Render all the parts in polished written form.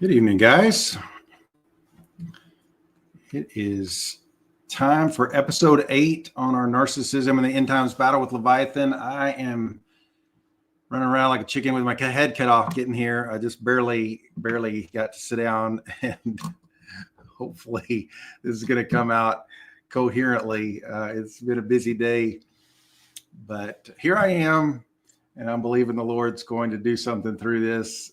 Good evening, guys. It is time for episode 8 on our Narcissism and the End Times Battle with Leviathan. I am running around like a chicken with my head cut off getting here. I just barely got to sit down, and hopefully this is going to come out coherently. It's been a busy day, but here I am, and I'm believing the Lord's going to do something through this.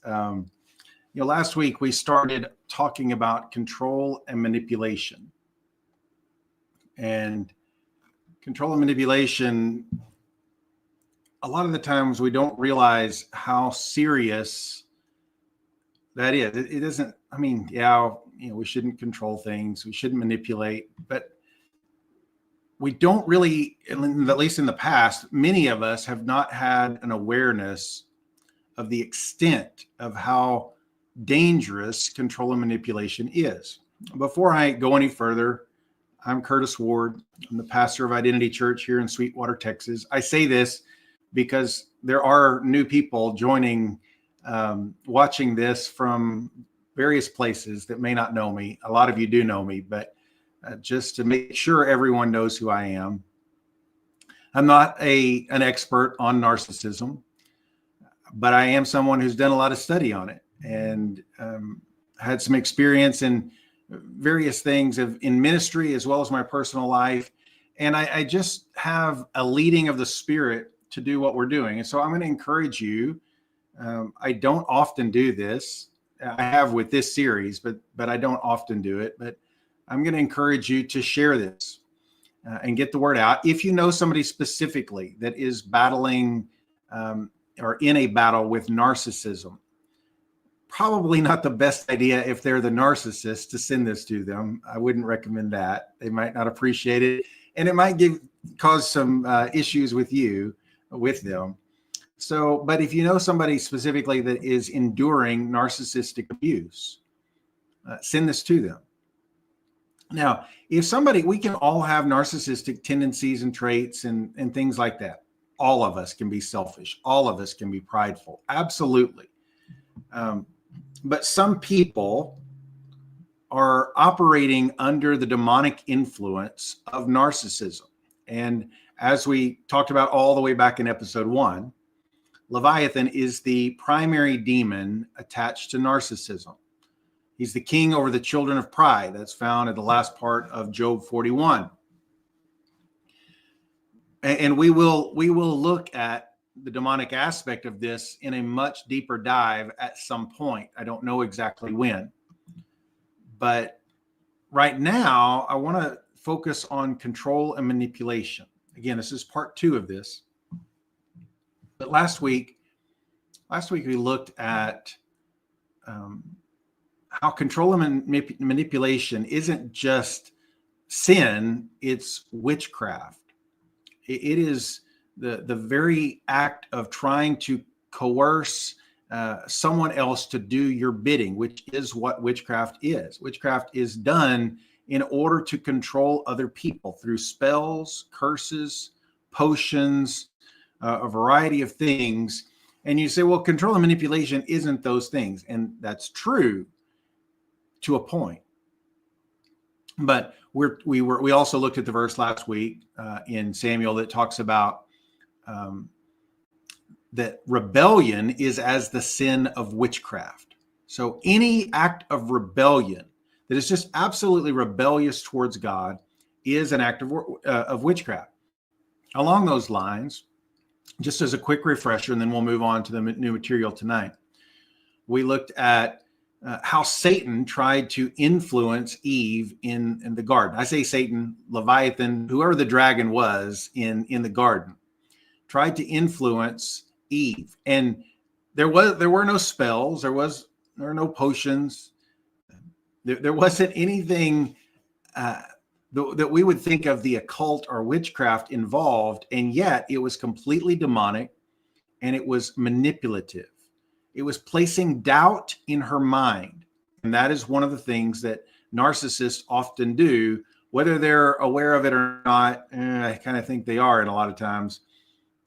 Last week we started talking about control and manipulation. And control and manipulation, a lot of the times we don't realize how serious that is. It isn't, we shouldn't control things, we shouldn't manipulate, but we don't really, at least in the past, many of us have not had an awareness of the extent of how dangerous control and manipulation is. Before I go any further, I'm Curtis Ward. I'm the pastor of Identity Church here in Sweetwater, Texas. I say this because there are new people joining, watching this from various places that may not know me. A lot of you do know me, but just to make sure everyone knows who I am. I'm not an expert on narcissism, but I am someone who's done a lot of study on it and had some experience in various things in ministry as well as my personal life. And I just have a leading of the Spirit to do what we're doing. And so I'm going to encourage you. I don't often do this. I have with this series, but I don't often do it. But I'm going to encourage you to share this and get the word out. If you know somebody specifically that is battling or in a battle with narcissism, probably not the best idea if they're the narcissist to send this to them. I wouldn't recommend that. They might not appreciate it, and it might cause some issues with them. So, but if you know somebody specifically that is enduring narcissistic abuse, send this to them. Now, we can all have narcissistic tendencies and traits and things like that. All of us can be selfish. All of us can be prideful. Absolutely. But some people are operating under the demonic influence of narcissism. And as we talked about all the way back in episode 1, Leviathan is the primary demon attached to narcissism. He's the king over the children of pride. That's found in the last part of Job 41. And we will look at the demonic aspect of this in a much deeper dive at some point. I don't know exactly when. But right now, I want to focus on control and manipulation. Again, this is part 2 of this. But last week we looked at how control and manipulation isn't just sin, it's witchcraft. It is the very act of trying to coerce someone else to do your bidding, which is what witchcraft is. Witchcraft is done in order to control other people through spells, curses, potions, a variety of things. And you say, well, control and manipulation isn't those things. And that's true to a point. But we also looked at the verse last week in Samuel that talks about that rebellion is as the sin of witchcraft. So any act of rebellion that is just absolutely rebellious towards God is an act of witchcraft. Along those lines, just as a quick refresher, and then we'll move on to the new material tonight, we looked at how Satan tried to influence Eve in the garden. I say Satan, Leviathan, whoever the dragon was in the garden, tried to influence Eve. And there were no spells, there were no potions. There wasn't anything that we would think of the occult or witchcraft involved, and yet it was completely demonic and it was manipulative. It was placing doubt in her mind. And that is one of the things that narcissists often do, whether they're aware of it or not. I kind of think they are in a lot of times.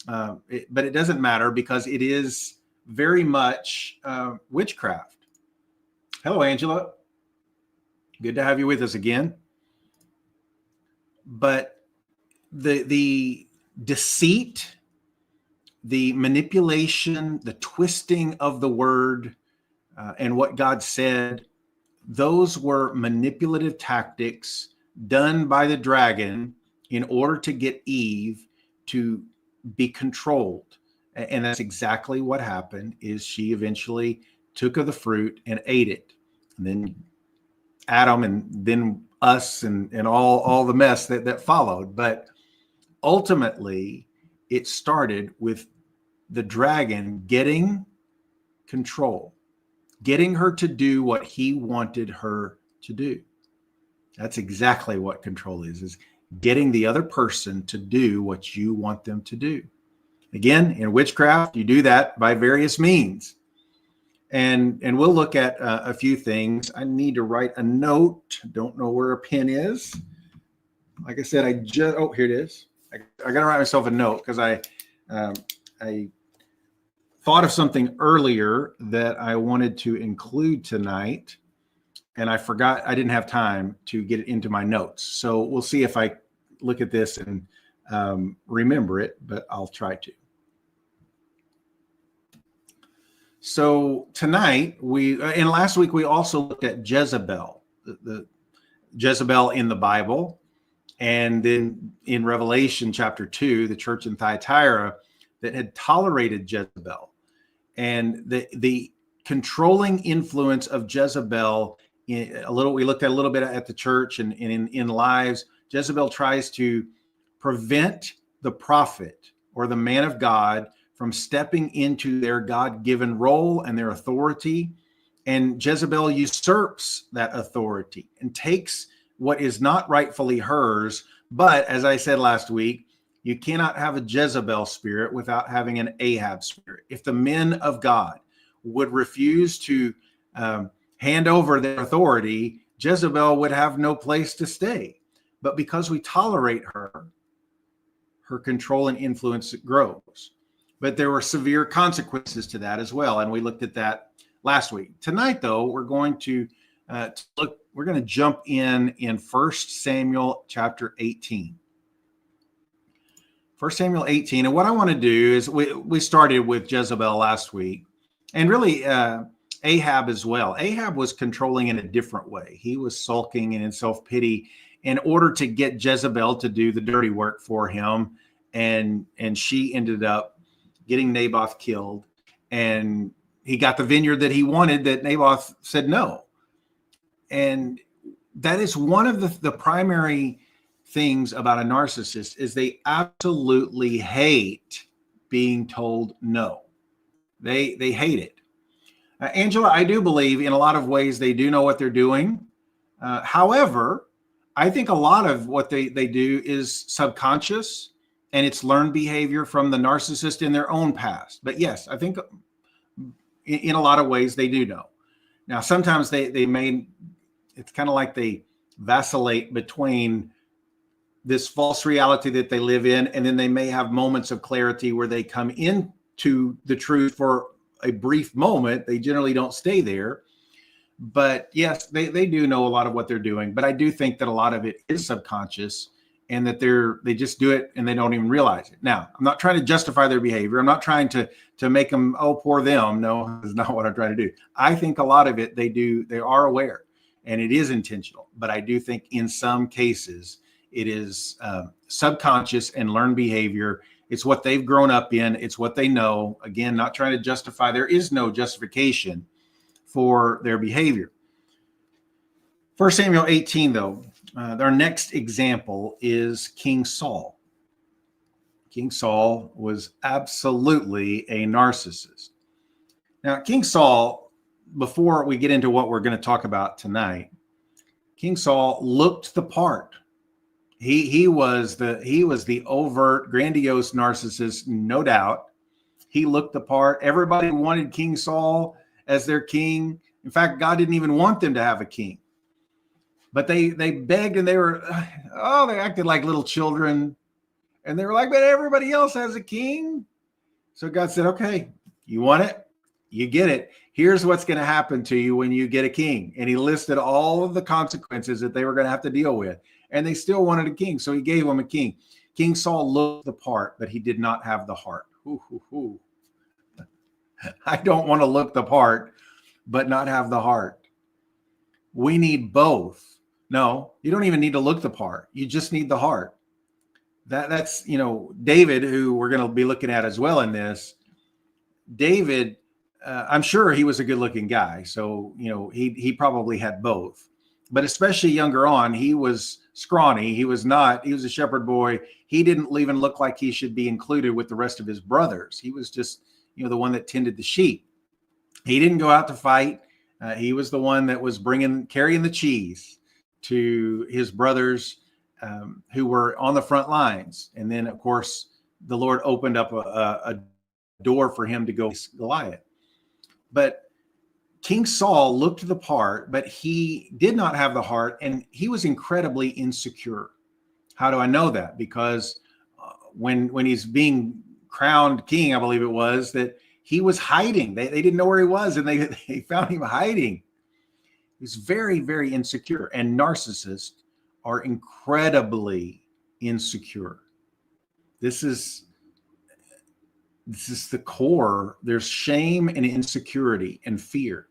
But it doesn't matter because it is very much witchcraft. Hello, Angela. Good to have you with us again. But the deceit, the manipulation, the twisting of the word, and what God said, those were manipulative tactics done by the dragon in order to get Eve to be controlled. And that's exactly what happened, is she eventually took of the fruit and ate it. And then Adam, and then us, and all the mess that followed. But ultimately, it started with the dragon getting control, getting her to do what he wanted her to do. That's exactly what control is getting the other person to do what you want them to do. Again, in witchcraft, you do that by various means. And we'll look at a few things. I need to write a note. Don't know where a pen is. Like I said, here it is. I got to write myself a note because I thought of something earlier that I wanted to include tonight, and I forgot. I didn't have time to get it into my notes. So we'll see if I look at this and remember it, but I'll try to. So tonight, and last week, we also looked at Jezebel, the Jezebel in the Bible. And then in Revelation chapter 2, the church in Thyatira that had tolerated Jezebel. And the controlling influence of Jezebel, we looked at a little bit at the church and in lives. Jezebel tries to prevent the prophet or the man of God from stepping into their God-given role and their authority. And Jezebel usurps that authority and takes what is not rightfully hers. But as I said last week, you cannot have a Jezebel spirit without having an Ahab spirit. If the men of God would refuse to hand over their authority, Jezebel would have no place to stay. But because we tolerate her, her control and influence grows. But there were severe consequences to that as well. And we looked at that last week. Tonight, though, we're going to jump in 1 Samuel chapter 18. 1 Samuel 18. And what I want to do is we started with Jezebel last week, and really Ahab as well. Ahab was controlling in a different way. He was sulking and in self-pity in order to get Jezebel to do the dirty work for him. And she ended up getting Naboth killed, and he got the vineyard that he wanted that Naboth said no. And that is one of the primary things about a narcissist, is they absolutely hate being told no. They hate it. Angela, I do believe in a lot of ways they do know what they're doing. However, I think a lot of what they do is subconscious, and it's learned behavior from the narcissist in their own past. But yes, I think in a lot of ways they do know. Now, sometimes it's kind of like they vacillate between this false reality that they live in, and then they may have moments of clarity where they come into the truth for a brief moment. They generally don't stay there. But yes, they do know a lot of what they're doing. But I do think that a lot of it is subconscious, and that they just do it and they don't even realize it. Now, I'm not trying to justify their behavior. I'm not trying to make them, oh, poor them. No, that's not what I'm trying to do. I think a lot of it they are aware, and it is intentional. But I do think in some cases it is subconscious and learned behavior. It's what they've grown up in. It's what they know. Again, not trying to justify. There is no justification for their behavior. 1 Samuel 18, though, our next example is King Saul. King Saul was absolutely a narcissist. Now, King Saul, before we get into what we're going to talk about tonight, King Saul looked the part. He was the overt, grandiose narcissist, no doubt. He looked the part. Everybody wanted King Saul as their king. In fact, God didn't even want them to have a king. But they begged, and they acted like little children. And they were like, but everybody else has a king. So God said, okay, you want it? you get it. Here's what's going to happen to you when you get a king. And he listed all of the consequences that they were going to have to deal with. And they still wanted a king. So he gave them a king. King Saul looked the part, but he did not have the heart. I don't want to look the part, but not have the heart. We need both. No, you don't even need to look the part. You just need the heart. That's, David, who we're going to be looking at as well in this. David, I'm sure he was a good looking guy. So, he probably had both, but especially younger on, he was scrawny. He was a shepherd boy. He didn't even look like he should be included with the rest of his brothers. He was just, the one that tended the sheep. He didn't go out to fight. He was the one that was carrying the cheese to his brothers who were on the front lines. And then, of course, the Lord opened up a door for him to go Goliath. But King Saul looked the part, but he did not have the heart, and he was incredibly insecure. How do I know that? Because when he's being crowned king, I believe it was, that he was hiding. They didn't know where he was, and they found him hiding. He's very, very insecure, and narcissists are incredibly insecure. This is the core. There's shame and insecurity and fear.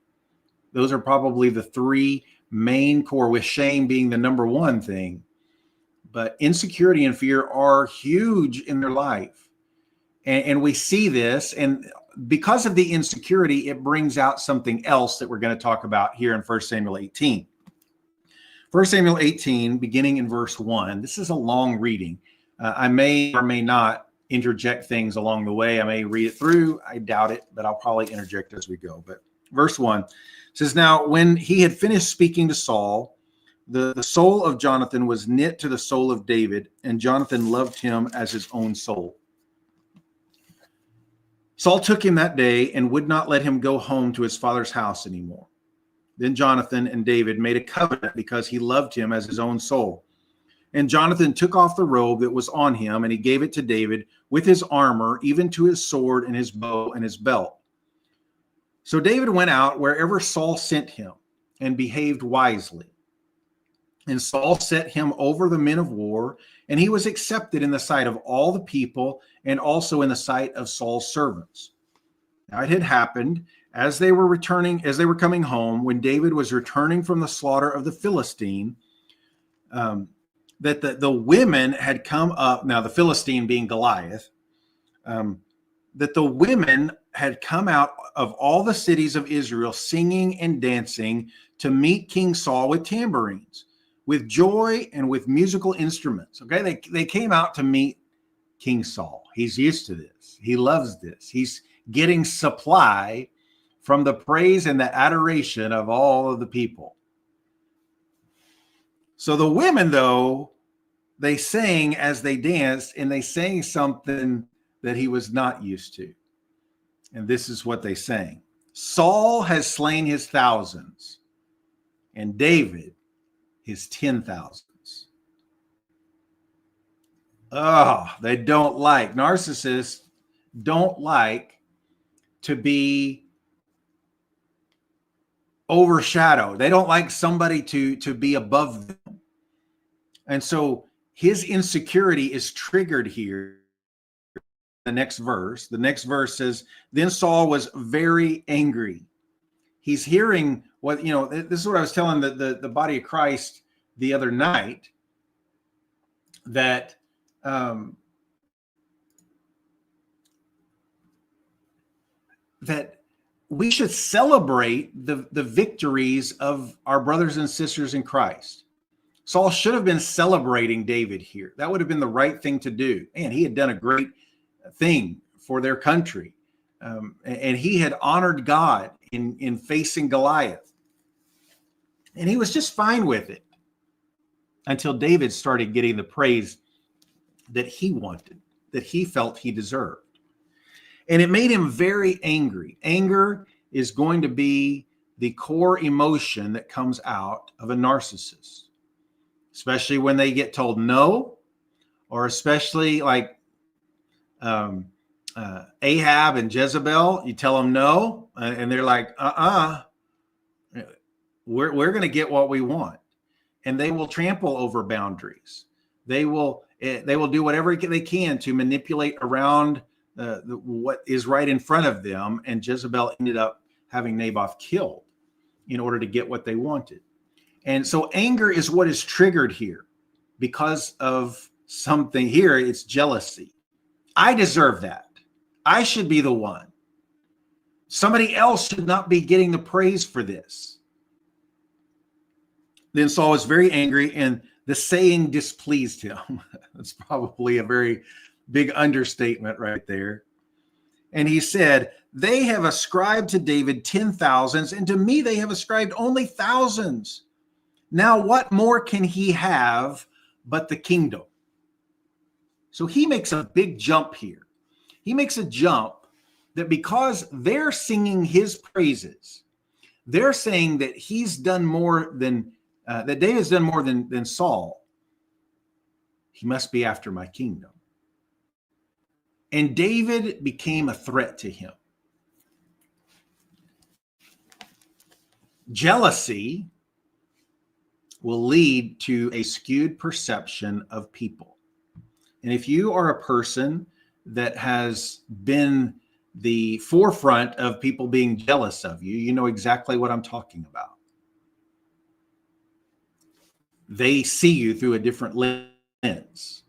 Those are probably the three main core, with shame being the number one thing. But insecurity and fear are huge in their life. And we see this, and because of the insecurity, it brings out something else that we're going to talk about here in 1 Samuel 18. 1 Samuel 18, beginning in verse 1. This is a long reading. I may or may not interject things along the way. I may read it through. I doubt it, but I'll probably interject as we go. But verse 1 says, "Now when he had finished speaking to Saul, the soul of Jonathan was knit to the soul of David, and Jonathan loved him as his own soul. Saul took him that day and would not let him go home to his father's house anymore. Then Jonathan and David made a covenant because he loved him as his own soul. And Jonathan took off the robe that was on him, and he gave it to David with his armor, even to his sword and his bow and his belt. So David went out wherever Saul sent him and behaved wisely. And Saul set him over the men of war, and he was accepted in the sight of all the people and also in the sight of Saul's servants. Now it had happened as they were coming home, when David was returning from the slaughter of the Philistine, that the women had come up. Now the Philistine being Goliath, that the women had come out of all the cities of Israel singing and dancing to meet King Saul with tambourines, with joy and with musical instruments. Okay, they came out to meet King Saul. He's used to this. He loves this. He's getting supply from the praise and the adoration of all of the people. So the women, though, they sang as they danced, and they sang something that he was not used to. And this is what they sang: "Saul has slain his thousands, and David his 10,000s. Oh, they don't like, narcissists don't like to be overshadowed. They don't like somebody to be above them. And so his insecurity is triggered here. The next verse says, "Then Saul was very angry." He's hearing what, this is what I was telling the body of Christ the other night, that that we should celebrate the victories of our brothers and sisters in Christ. Saul should have been celebrating David here. That would have been the right thing to do. And he had done a great thing for their country. And he had honored God in facing Goliath. And he was just fine with it until David started getting the praise that he wanted, that he felt he deserved. And it made him very angry. Anger is going to be the core emotion that comes out of a narcissist, especially when they get told no, or especially like Ahab and Jezebel, you tell them no, and they're like, we're going to get what we want. And they will trample over boundaries. They will do whatever they can to manipulate around what is right in front of them. And Jezebel ended up having Naboth killed in order to get what they wanted. And so anger is what is triggered here because of something here. It's jealousy. I deserve that. I should be the one. Somebody else should not be getting the praise for this. Then Saul was very angry, and the saying displeased him. That's probably a very big understatement right there. And he said, they have ascribed to David 10,000s, and to me they have ascribed only thousands. Now what more can he have but the kingdom? So he makes a big jump here. He makes a jump that because they're singing his praises, they're saying that he's done more than that David's done more than Saul. He must be after my kingdom. And David became a threat to him. Jealousy will lead to a skewed perception of people. And if you are a person that has been the forefront of people being jealous of you, you know exactly what I'm talking about. They see you through a different lens.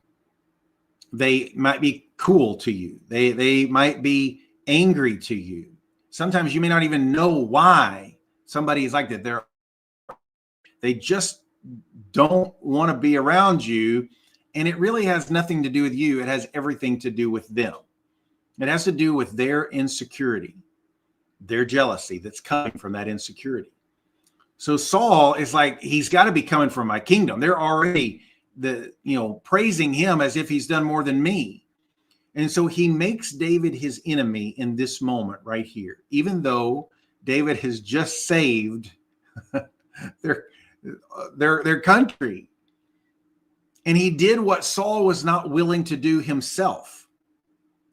They might be cool to you. They might be angry to you. Sometimes you may not even know why somebody is like that. They just don't want to be around you. And it really has nothing to do with you. It has everything to do with them. It has to do with their insecurity, their jealousy that's coming from that insecurity. So Saul is like, he's got to be coming from my kingdom. They're already praising him as if he's done more than me. And so he makes David his enemy in this moment right here, even though David has just saved their country. And he did what Saul was not willing to do himself.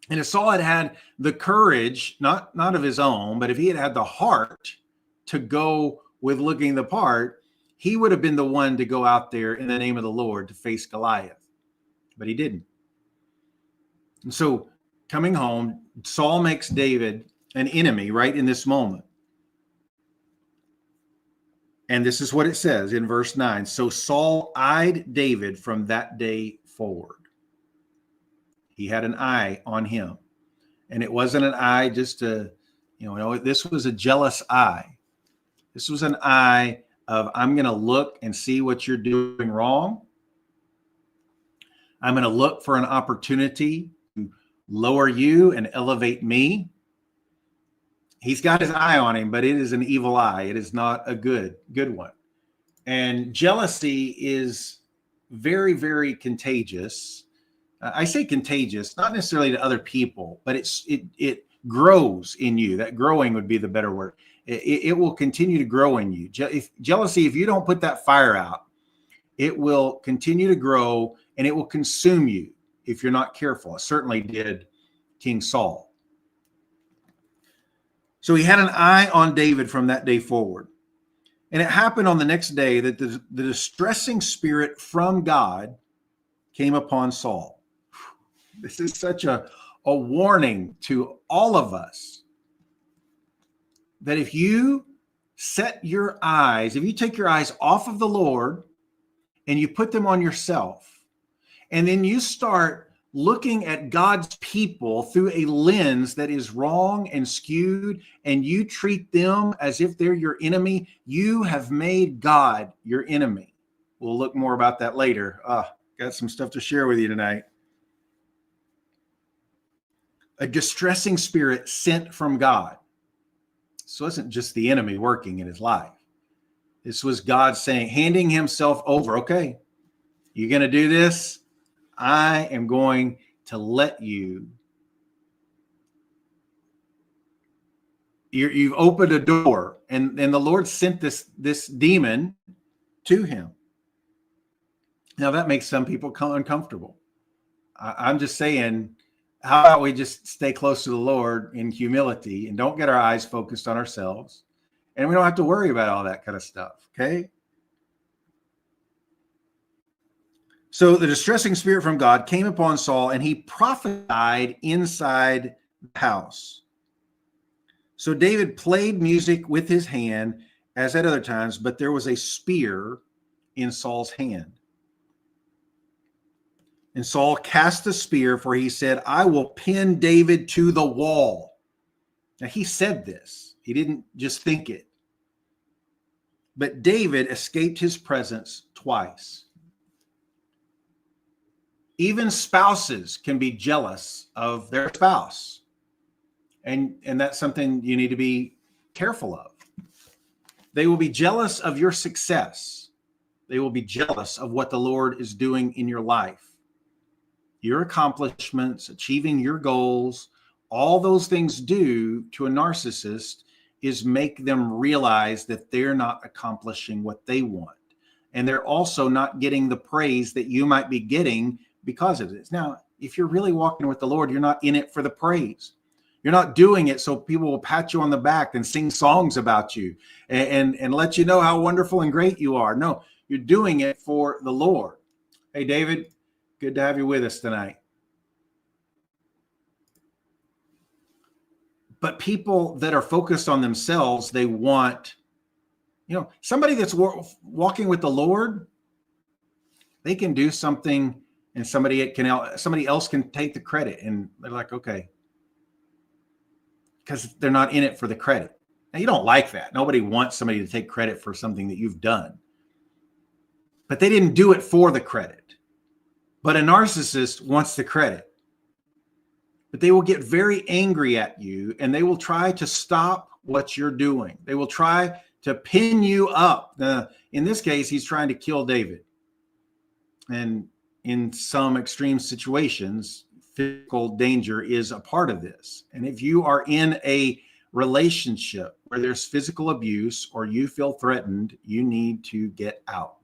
And if Saul had had the courage, not of his own, but if he had had the heart to go with looking the part, he would have been the one to go out there in the name of the Lord to face Goliath. But he didn't. And so coming home, Saul makes David an enemy right in this moment. And this is what it says in verse 9. So Saul eyed David from that day forward. He had an eye on him. And it wasn't an eye just to, this was a jealous eye. This was an eye of, I'm going to look and see what you're doing wrong. I'm going to look for an opportunity to lower you and elevate me. He's got his eye on him, but it is an evil eye. It is not a good one. And jealousy is very, very contagious. I say contagious, not necessarily to other people, but it grows in you. That growing would be the better word. It will continue to grow in you. Jealousy, if you don't put that fire out, it will continue to grow and it will consume you if you're not careful. It certainly did King Saul. So he had an eye on David from that day forward. And it happened on the next day that the distressing spirit from God came upon Saul. This is such a warning to all of us that if you set your eyes, if you take your eyes off of the Lord and you put them on yourself, and then you start looking at God's people through a lens that is wrong and skewed, and you treat them as if they're your enemy, you have made God your enemy. We'll look more about that later. Got some stuff to share with you tonight. A distressing spirit sent from God. This wasn't just the enemy working in his life. This was God saying, handing himself over. Okay, you're going to do this. I am going to let you. You've opened a door, and the Lord sent this demon to him. Now that makes some people uncomfortable. I'm just saying, How about we just stay close to the Lord in humility and don't get our eyes focused on ourselves, and we don't have to worry about all that kind of stuff, okay? So the distressing spirit from God came upon Saul, and he prophesied inside the house. So David played music with his hand as at other times, but there was a spear in Saul's hand. And Saul cast the spear, for he said, I will pin David to the wall. Now he said this. He didn't just think it. But David escaped his presence twice. Even spouses can be jealous of their spouse. And that's something you need to be careful of. They will be jealous of your success. They will be jealous of what the Lord is doing in your life. Your accomplishments, achieving your goals, all those things do to a narcissist is make them realize that they're not accomplishing what they want. And they're also not getting the praise that you might be getting because of this. Now, if you're really walking with the Lord, you're not in it for the praise. You're not doing it so people will pat you on the back and sing songs about you and let you know how wonderful and great you are. No, you're doing it for the Lord. Hey, David, good to have you with us tonight. But people that are focused on themselves, they want, somebody that's walking with the Lord, they can do something and somebody else can take the credit, and they're like, okay, because they're not in it for the credit. Now, you don't like that. Nobody wants somebody to take credit for something that you've done. But they didn't do it for the credit. But a narcissist wants the credit. But they will get very angry at you, and they will try to stop what you're doing. They will try to pin you up. In this case, he's trying to kill David. And in some extreme situations, physical danger is a part of this. And if you are in a relationship where there's physical abuse or you feel threatened, you need to get out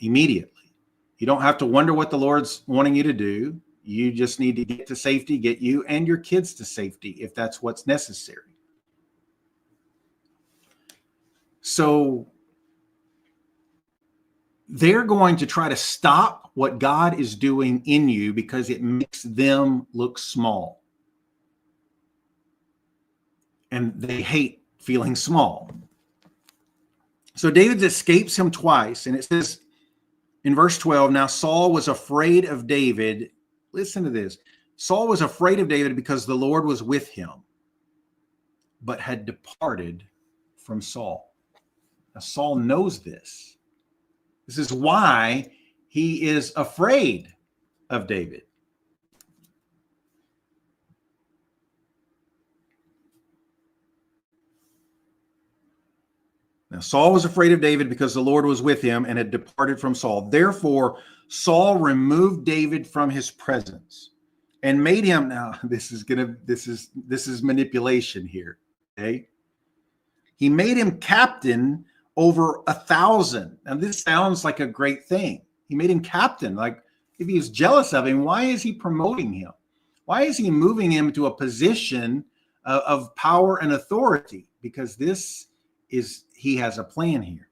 immediately. You don't have to wonder what the Lord's wanting you to do. You just need to get to safety, get you and your kids to safety if that's what's necessary. So they're going to try to stop what God is doing in you because it makes them look small. And they hate feeling small. So David escapes him twice. And it says in verse 12, now Saul was afraid of David. Listen to this. Saul was afraid of David because the Lord was with him, but had departed from Saul. Now Saul knows this. This is why he is afraid of David. Now, Saul was afraid of David because the Lord was with him and had departed from Saul. Therefore, Saul removed David from his presence and made him. Now, this is manipulation here. Okay. He made him captain over 1,000. Now, this sounds like a great thing. He made him captain. Like, if he was jealous of him, why is he promoting him? Why is he moving him to a position of power and authority? Because he has a plan here.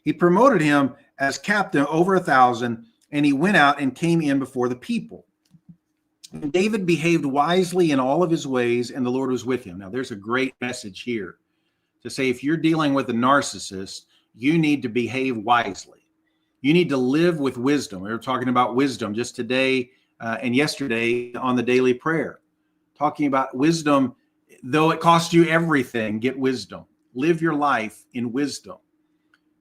He promoted him as captain over 1,000, and he went out and came in before the people. And David behaved wisely in all of his ways, and the Lord was with him. Now, there's a great message here to say, if you're dealing with a narcissist, you need to behave wisely. You need to live with wisdom. We were talking about wisdom just today and yesterday on the daily prayer, talking about wisdom. Though it costs you everything, get wisdom. Live your life in wisdom.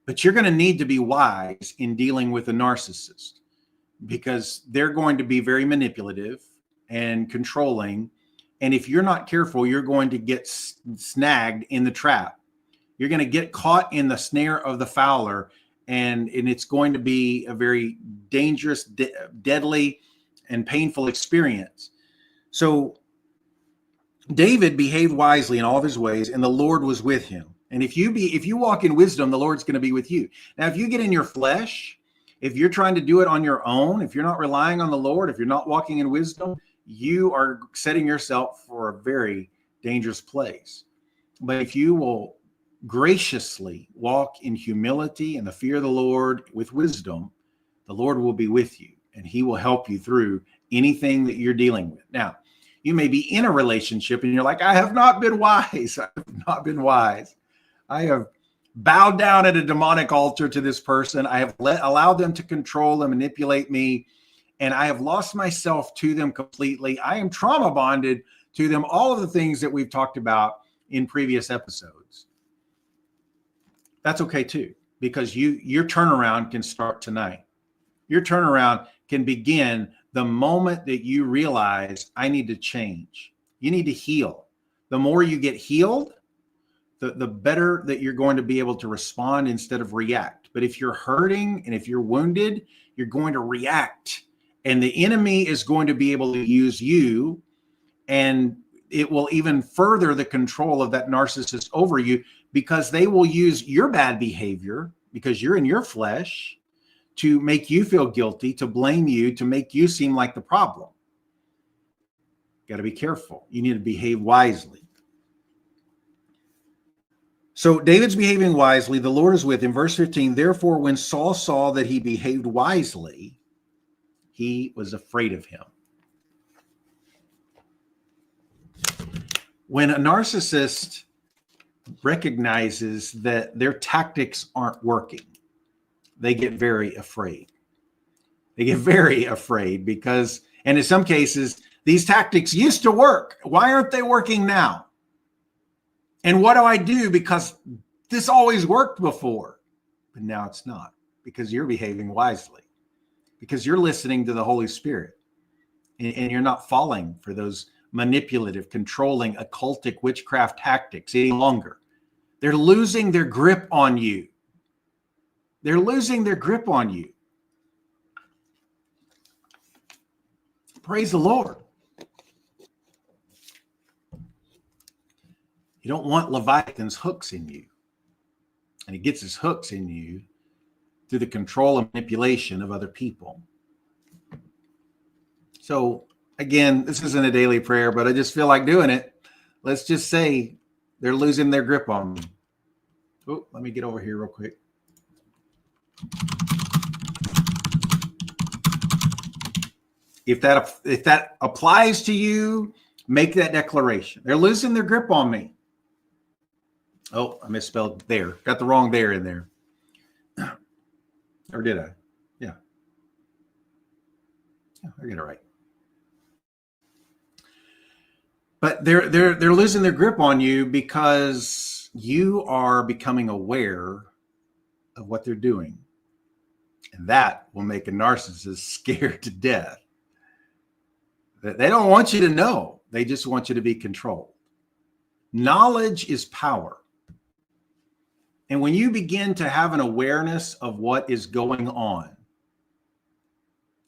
But you're going to need to be wise in dealing with a narcissist, because they're going to be very manipulative and controlling. And if you're not careful, you're going to get snagged in the trap. You're going to get caught in the snare of the fowler, and it's going to be a very dangerous, deadly, and painful experience. So David behaved wisely in all of his ways, and the Lord was with him. And if you walk in wisdom, the Lord's going to be with you. Now, if you get in your flesh, if you're trying to do it on your own, if you're not relying on the Lord, if you're not walking in wisdom, you are setting yourself for a very dangerous place. But if you will graciously walk in humility and the fear of the Lord with wisdom, the Lord will be with you and he will help you through anything that you're dealing with. Now, you may be in a relationship and you're like, I have not been wise. I have not been wise. I have bowed down at a demonic altar to this person. I have allowed them to control and manipulate me, and I have lost myself to them completely. I am trauma bonded to them. All of the things that we've talked about in previous episodes. That's okay too, because your turnaround can start tonight. Your turnaround can begin the moment that you realize I need to change. You need to heal. The more you get healed, the better that you're going to be able to respond instead of react. But if you're hurting and if you're wounded, you're going to react. And the enemy is going to be able to use you, and it will even further the control of that narcissist over you, because they will use your bad behavior, because you're in your flesh, to make you feel guilty, to blame you, to make you seem like the problem. Got to be careful. You need to behave wisely. So David's behaving wisely. The Lord is with him. Verse 15, therefore, when Saul saw that he behaved wisely, he was afraid of him. When a narcissist recognizes that their tactics aren't working, they get very afraid. They get very afraid because, and in some cases, these tactics used to work. Why aren't they working now? And what do I do? Because this always worked before, but now it's not, because you're behaving wisely, because you're listening to the Holy Spirit, and you're not falling for those manipulative, controlling, occultic witchcraft tactics any longer. They're losing their grip on you. They're losing their grip on you. Praise the Lord. You don't want Leviathan's hooks in you. And he gets his hooks in you through the control and manipulation of other people. So again, this isn't a daily prayer, but I just feel like doing it. Let's just say they're losing their grip on me. Oh, let me get over here real quick. If that applies to you, make that declaration. They're losing their grip on me. Oh, I misspelled there. Got the wrong there in there. Or did I? Yeah. Yeah, I get it right. But they're losing their grip on you because you are becoming aware of what they're doing. And that will make a narcissist scared to death. They don't want you to know. They just want you to be controlled. Knowledge is power. And when you begin to have an awareness of what is going on,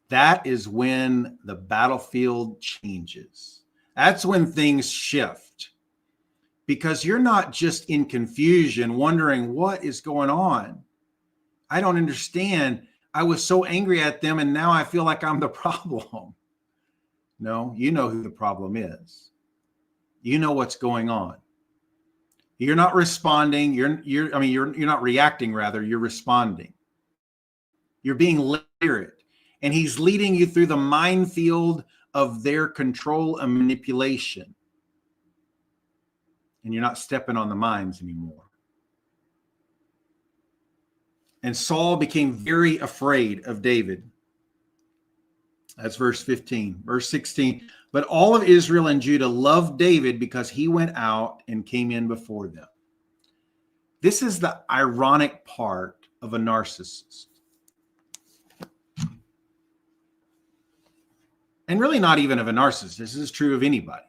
that is when the battlefield changes. That's when things shift. Because you're not just in confusion, wondering what is going on. I don't understand. I was so angry at them, and now I feel like I'm the problem. No, you know who the problem is. You know what's going on. You're not responding. You're not reacting, rather, you're responding. You're being led, and he's leading you through the minefield of their control and manipulation. And you're not stepping on the mines anymore. And Saul became very afraid of David. That's verse 15. Verse 16. But all of Israel and Judah loved David because he went out and came in before them. This is the ironic part of a narcissist. And really not even of a narcissist. This is true of anybody.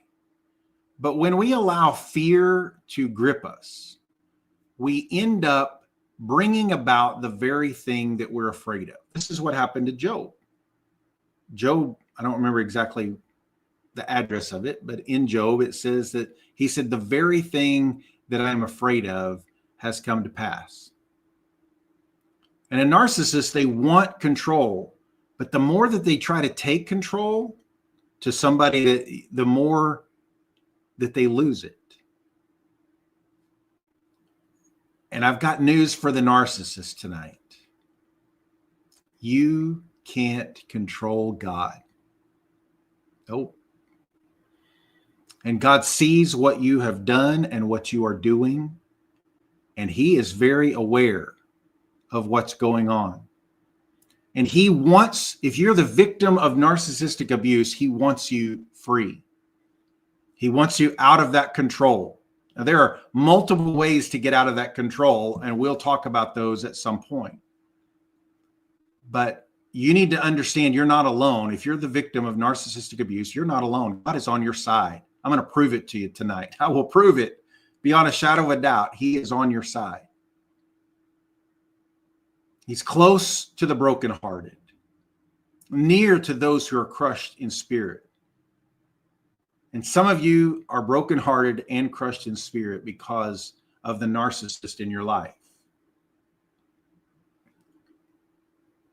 But when we allow fear to grip us, we end up bringing about the very thing that we're afraid of. This is what happened to Job. Job, I don't remember exactly the address of it, but in Job, it says that he said, the very thing that I'm afraid of has come to pass. And a narcissist, they want control, but the more that they try to take control, to somebody, that the more that they lose it. And I've got news for the narcissist tonight. You can't control God. Nope. And God sees what you have done and what you are doing. And he is very aware of what's going on. And he wants, if you're the victim of narcissistic abuse, he wants you free. He wants you out of that control. Now, there are multiple ways to get out of that control, and we'll talk about those at some point. But you need to understand you're not alone. If you're the victim of narcissistic abuse, you're not alone. God is on your side. I'm going to prove it to you tonight. I will prove it beyond a shadow of a doubt. He is on your side. He's close to the brokenhearted, near to those who are crushed in spirit. And some of you are brokenhearted and crushed in spirit because of the narcissist in your life.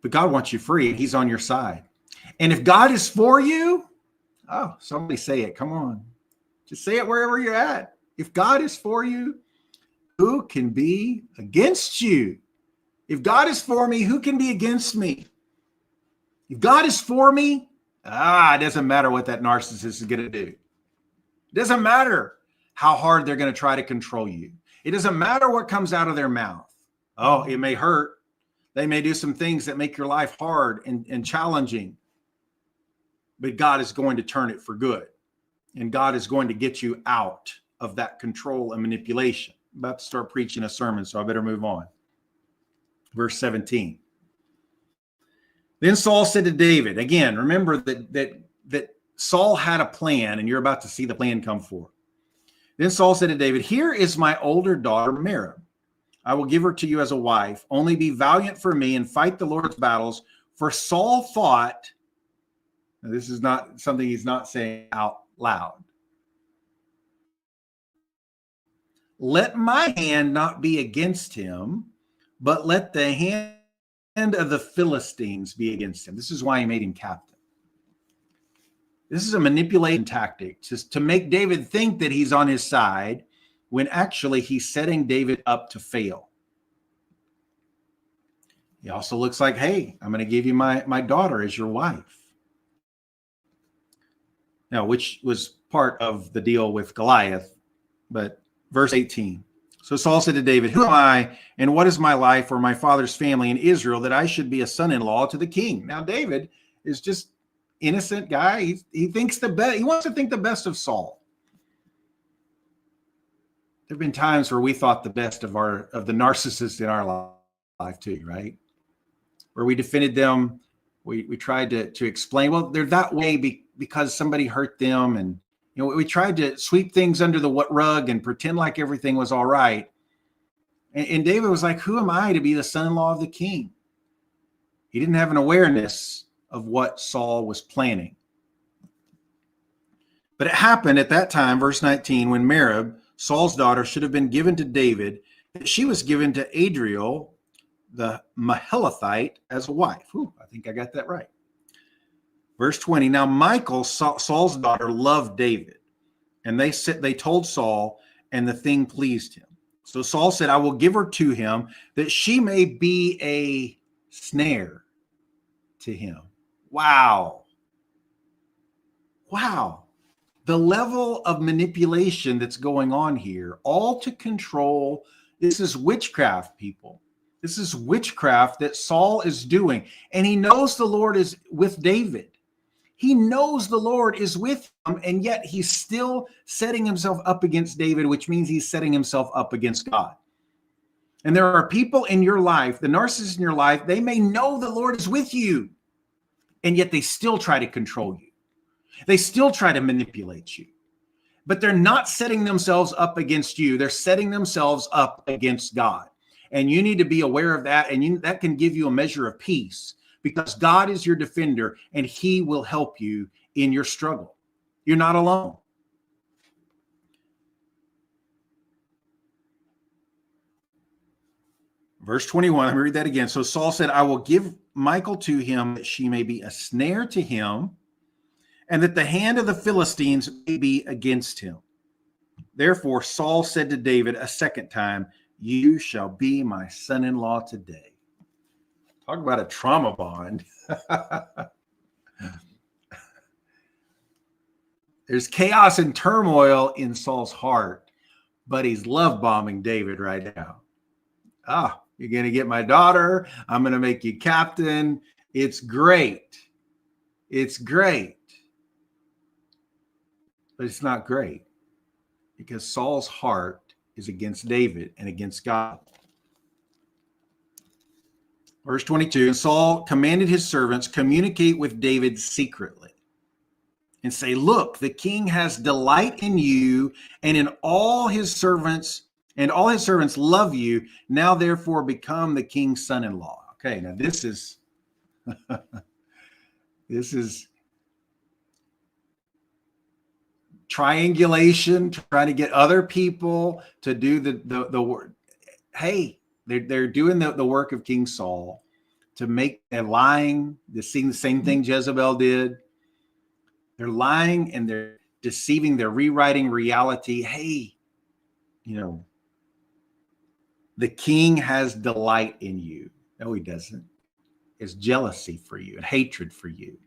But God wants you free. He's on your side. And if God is for you, oh, somebody say it. Come on. Just say it wherever you're at. If God is for you, who can be against you? If God is for me, who can be against me? If God is for me, it doesn't matter what that narcissist is going to do. It doesn't matter how hard they're going to try to control you. It doesn't matter what comes out of their mouth. Oh, it may hurt. They may do some things that make your life hard and challenging. But God is going to turn it for good. And God is going to get you out of that control and manipulation. I'm about to start preaching a sermon, so I better move on. Verse 17. Then Saul said to David, again, remember that Saul had a plan, and you're about to see the plan come forth. Then Saul said to David, here is my older daughter, Merab. I will give her to you as a wife. Only be valiant for me and fight the Lord's battles. For Saul thought, now this is not something he's not saying out loud. Let my hand not be against him, but let the hand of the Philistines be against him. This is why he made him captain. This is a manipulation tactic just to make David think that he's on his side when actually he's setting David up to fail. He also looks like, hey, I'm going to give you my daughter as your wife. Now, which was part of the deal with Goliath, but verse 18. So Saul said to David, who am I, and what is my life or my father's family in Israel that I should be a son-in-law to the king? Now, David is just innocent guy. He thinks the best. He wants to think the best of Saul. There have been times where we thought the best of the narcissists in our life too, right? Where we defended them. We tried to explain, well, they're that way because somebody hurt them, and we tried to sweep things under the rug and pretend like everything was all right. And David was like, who am I to be the son-in-law of the king? He didn't have an awareness of what Saul was planning. But it happened at that time, verse 19, when Merab, Saul's daughter, should have been given to David, that she was given to Adriel, the Mahalathite, as a wife. Ooh, I think I got that right. Verse 20, now Michal, Saul's daughter, loved David. And they told Saul, and the thing pleased him. So Saul said, I will give her to him, that she may be a snare to him. Wow. Wow. The level of manipulation that's going on here, all to control. This is witchcraft, people. This is witchcraft that Saul is doing. And he knows the Lord is with David. He knows the Lord is with him, and yet he's still setting himself up against David, which means he's setting himself up against God. And there are people in your life, the narcissists in your life, they may know the Lord is with you, and yet they still try to control you. They still try to manipulate you. But they're not setting themselves up against you. They're setting themselves up against God. And you need to be aware of that, and that can give you a measure of peace. Because God is your defender, and he will help you in your struggle. You're not alone. Verse 21, let me read that again. So Saul said, I will give Michal to him that she may be a snare to him, and that the hand of the Philistines may be against him. Therefore Saul said to David a second time, you shall be my son-in-law today. Talk about a trauma bond. There's chaos and turmoil in Saul's heart, but he's love bombing David right now. You're going to get my daughter. I'm going to make you captain. It's great. It's great. But it's not great because Saul's heart is against David and against God. Verse 22, and Saul commanded his servants, communicate with David secretly and say, look, the king has delight in you and in all his servants, and all his servants love you. Now, therefore, become the king's son-in-law. Okay, now this is, this is triangulation, trying to get other people to do the work. Hey, they're doing the work of King Saul to make, they're lying. They're seeing the same thing Jezebel did. They're lying and they're deceiving. They're rewriting reality. Hey, the king has delight in you. No, he doesn't. It's jealousy for you and hatred for you.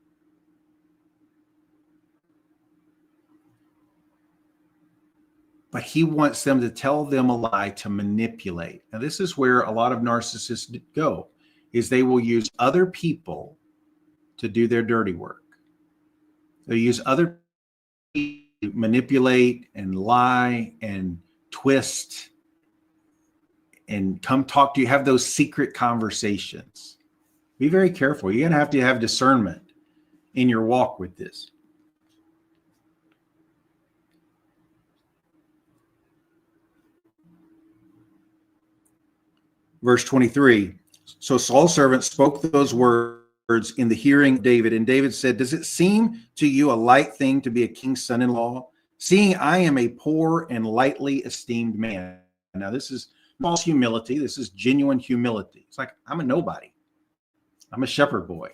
But he wants them to tell them a lie to manipulate. Now, this is where a lot of narcissists go, is they will use other people to do their dirty work. They'll use other people to manipulate and lie and twist and come talk to you, have those secret conversations. Be very careful. You're going to have discernment in your walk with this. Verse 23, so Saul's servant spoke those words in the hearing of David, and David said, does it seem to you a light thing to be a king's son-in-law, seeing I am a poor and lightly esteemed man? Now, this is false humility. This is genuine humility. It's like, I'm a nobody. I'm a shepherd boy.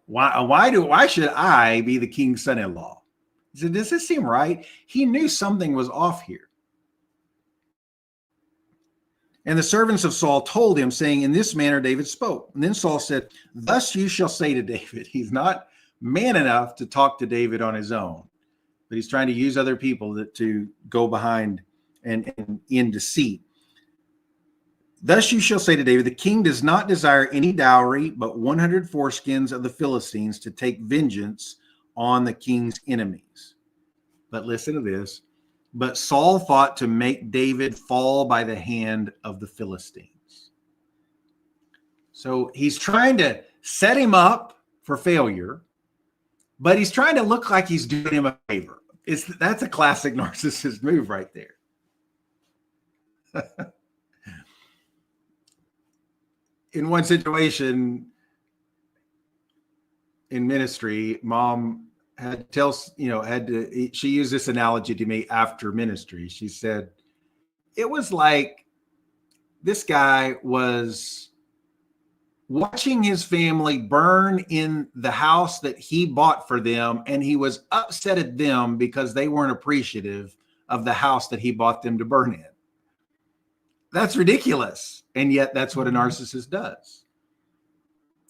Why should I be the king's son-in-law? He said, does this seem right? He knew something was off here. And the servants of Saul told him, saying, in this manner David spoke. And then Saul said, thus you shall say to David. He's not man enough to talk to David on his own, but he's trying to use other people to go behind and in deceit. Thus you shall say to David, the king does not desire any dowry, but 100 foreskins of the Philistines to take vengeance on the king's enemies. But listen to this. But Saul thought to make David fall by the hand of the Philistines. So he's trying to set him up for failure, but he's trying to look like he's doing him a favor. That's a classic narcissist move right there. In one situation in ministry, mom she used this analogy to me after ministry. She said, it was like this guy was watching his family burn in the house that he bought for them, and he was upset at them because they weren't appreciative of the house that he bought them to burn in. That's ridiculous. And yet that's what a narcissist does.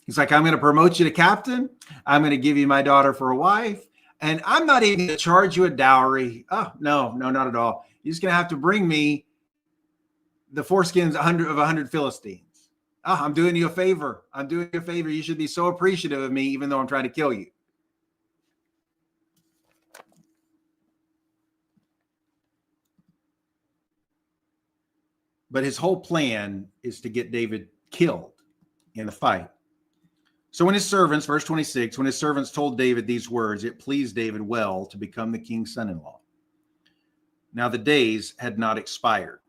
He's like, I'm going to promote you to captain. I'm going to give you my daughter for a wife. And I'm not even going to charge you a dowry. Oh, no, not at all. You're just going to have to bring me the foreskins of 100 Philistines. Oh, I'm doing you a favor. I'm doing you a favor. You should be so appreciative of me, even though I'm trying to kill you. But his whole plan is to get David killed in the fight. So when his servants, verse 26, when his servants told David these words, it pleased David well to become the king's son-in-law. Now the days had not expired.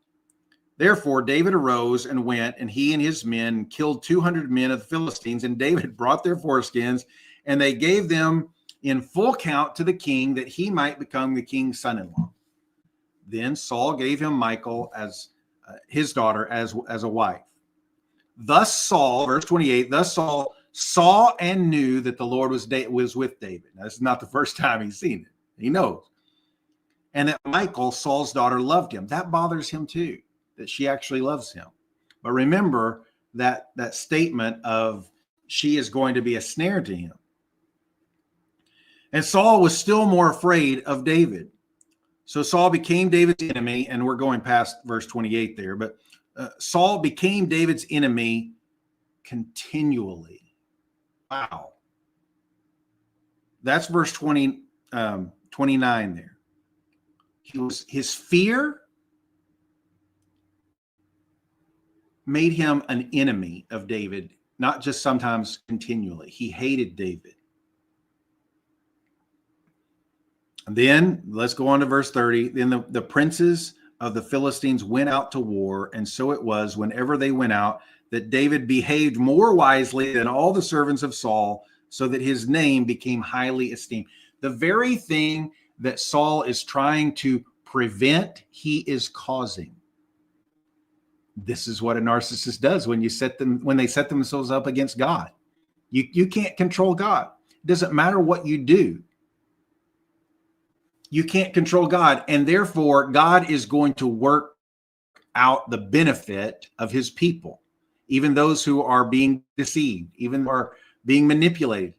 Therefore David arose and went, and he and his men killed 200 men of the Philistines, and David brought their foreskins, and they gave them in full count to the king, that he might become the king's son-in-law. Then Saul gave him Michal as his daughter as a wife. Thus Saul, verse 28, thus Saul saw and knew that the Lord was with David. Now, this is not the first time he's seen it. He knows. And that Michal, Saul's daughter, loved him. That bothers him too, that she actually loves him. But remember that statement of she is going to be a snare to him. And Saul was still more afraid of David. So Saul became David's enemy, and we're going past verse 28 there, but Saul became David's enemy continually. Wow. That's verse 29 there. His fear made him an enemy of David, not just sometimes, continually. He hated David. And then let's go on to verse 30. Then the princes of the Philistines went out to war, and so it was whenever they went out that David behaved more wisely than all the servants of Saul, so that his name became highly esteemed. The very thing that Saul is trying to prevent, he is causing. This is what a narcissist does when they set themselves up against God. You can't control God. It doesn't matter what you do. You can't control God, and therefore God is going to work out the benefit of his people, even those who are being deceived, even who are being manipulated.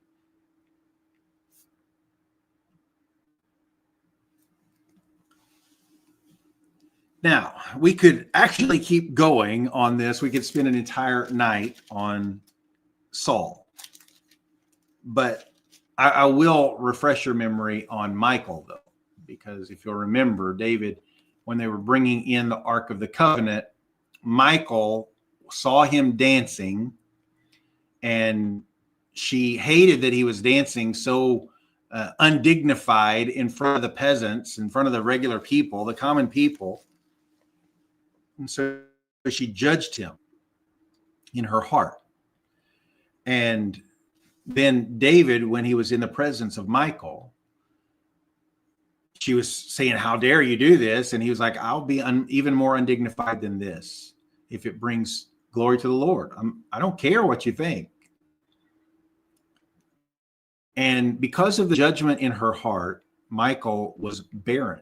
Now, we could actually keep going on this. We could spend an entire night on Saul, but I will refresh your memory on Michal, though. Because if you'll remember, David, when they were bringing in the Ark of the Covenant, Michal saw him dancing, and she hated that he was dancing so undignified in front of the peasants, in front of the regular people, the common people. And so she judged him in her heart. And then David, when he was in the presence of Michal, she was saying, "How dare you do this?" And he was like, "I'll be even more undignified than this if it brings glory to the Lord. I don't care what you think." And because of the judgment in her heart, Michal was barren.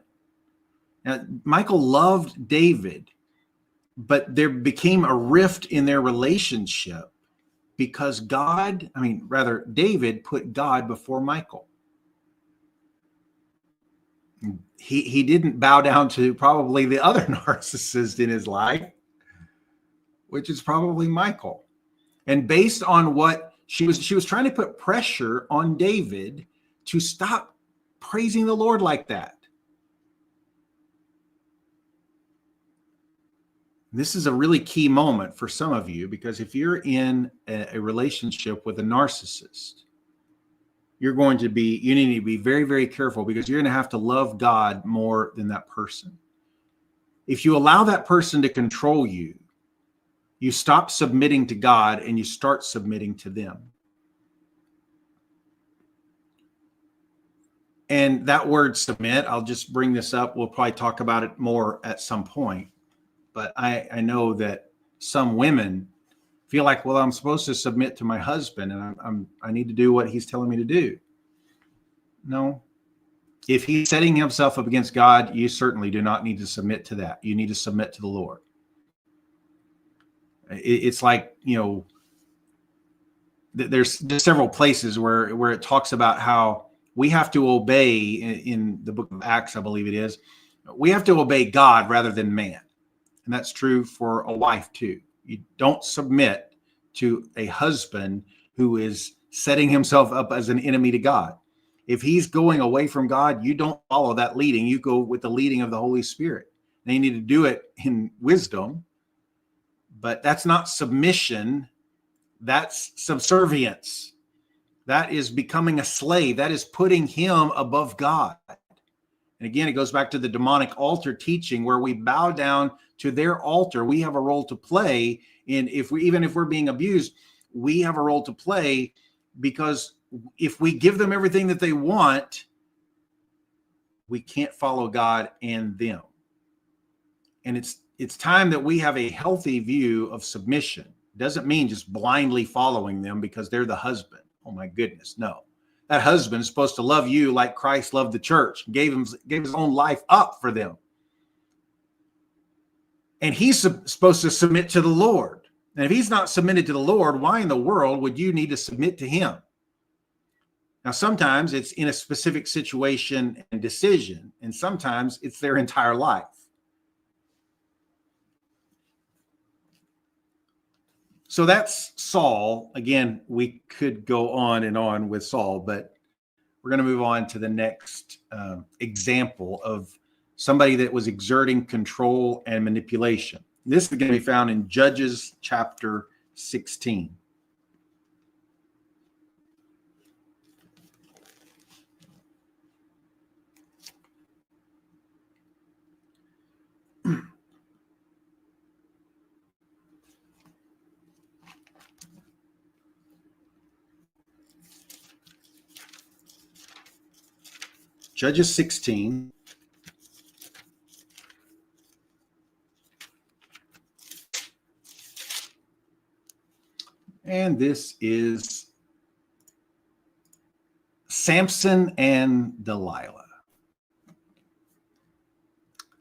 Now, Michal loved David, but there became a rift in their relationship because David put God before Michal. He didn't bow down to probably the other narcissist in his life, which is probably Michal. And based on what she was trying to put pressure on David to stop praising the Lord like that. This is a really key moment for some of you, because if you're in a relationship with a narcissist, you need to be very, very careful, because you're going to have to love God more than that person. If you allow that person to control you, you stop submitting to God and you start submitting to them. And that word submit, I'll just bring this up. We'll probably talk about it more at some point. But I know that some women feel like, well, I'm supposed to submit to my husband, and I need to do what he's telling me to do. No. If he's setting himself up against God, you certainly do not need to submit to that. You need to submit to the Lord. It's like, there's several places where it talks about how we have to obey in the book of Acts, I believe it is. We have to obey God rather than man. And that's true for a wife too. You don't submit to a husband who is setting himself up as an enemy to God. If he's going away from God, you don't follow that leading. You go with the leading of the Holy Spirit. Now, you need to do it in wisdom, but that's not submission. That's subservience. That is becoming a slave. That is putting him above God. And again, it goes back to the demonic altar teaching, where we bow down to their altar. We have a role to play even if we're being abused, we have a role to play, because if we give them everything that they want, we can't follow God and them. And it's time that we have a healthy view of submission. Doesn't mean just blindly following them because they're the husband. Oh my goodness, no. That husband is supposed to love you like Christ loved the church, gave his own life up for them. And he's supposed to submit to the Lord. And if he's not submitted to the Lord, why in the world would you need to submit to him? Now, sometimes it's in a specific situation and decision, and sometimes it's their entire life. So that's Saul. Again, we could go on and on with Saul, but we're going to move on to the next example of somebody that was exerting control and manipulation. This is going to be found in Judges chapter 16. Judges 16. And this is Samson and Delilah.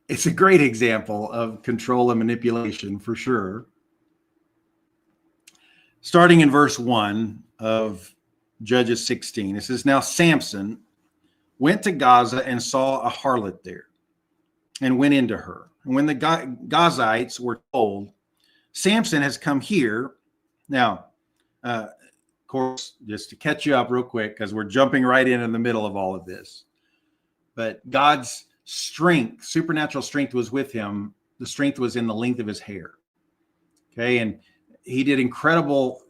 It's a great example of control and manipulation for sure. Starting in verse 1 of Judges 16, it says, "Now Samson went to Gaza and saw a harlot there and went into her. And when the Gazites were told, Samson has come here." Now, of course, just to catch you up real quick, because we're jumping right in the middle of all of this. But God's strength, supernatural strength was with him. The strength was in the length of his hair. Okay. And he did incredible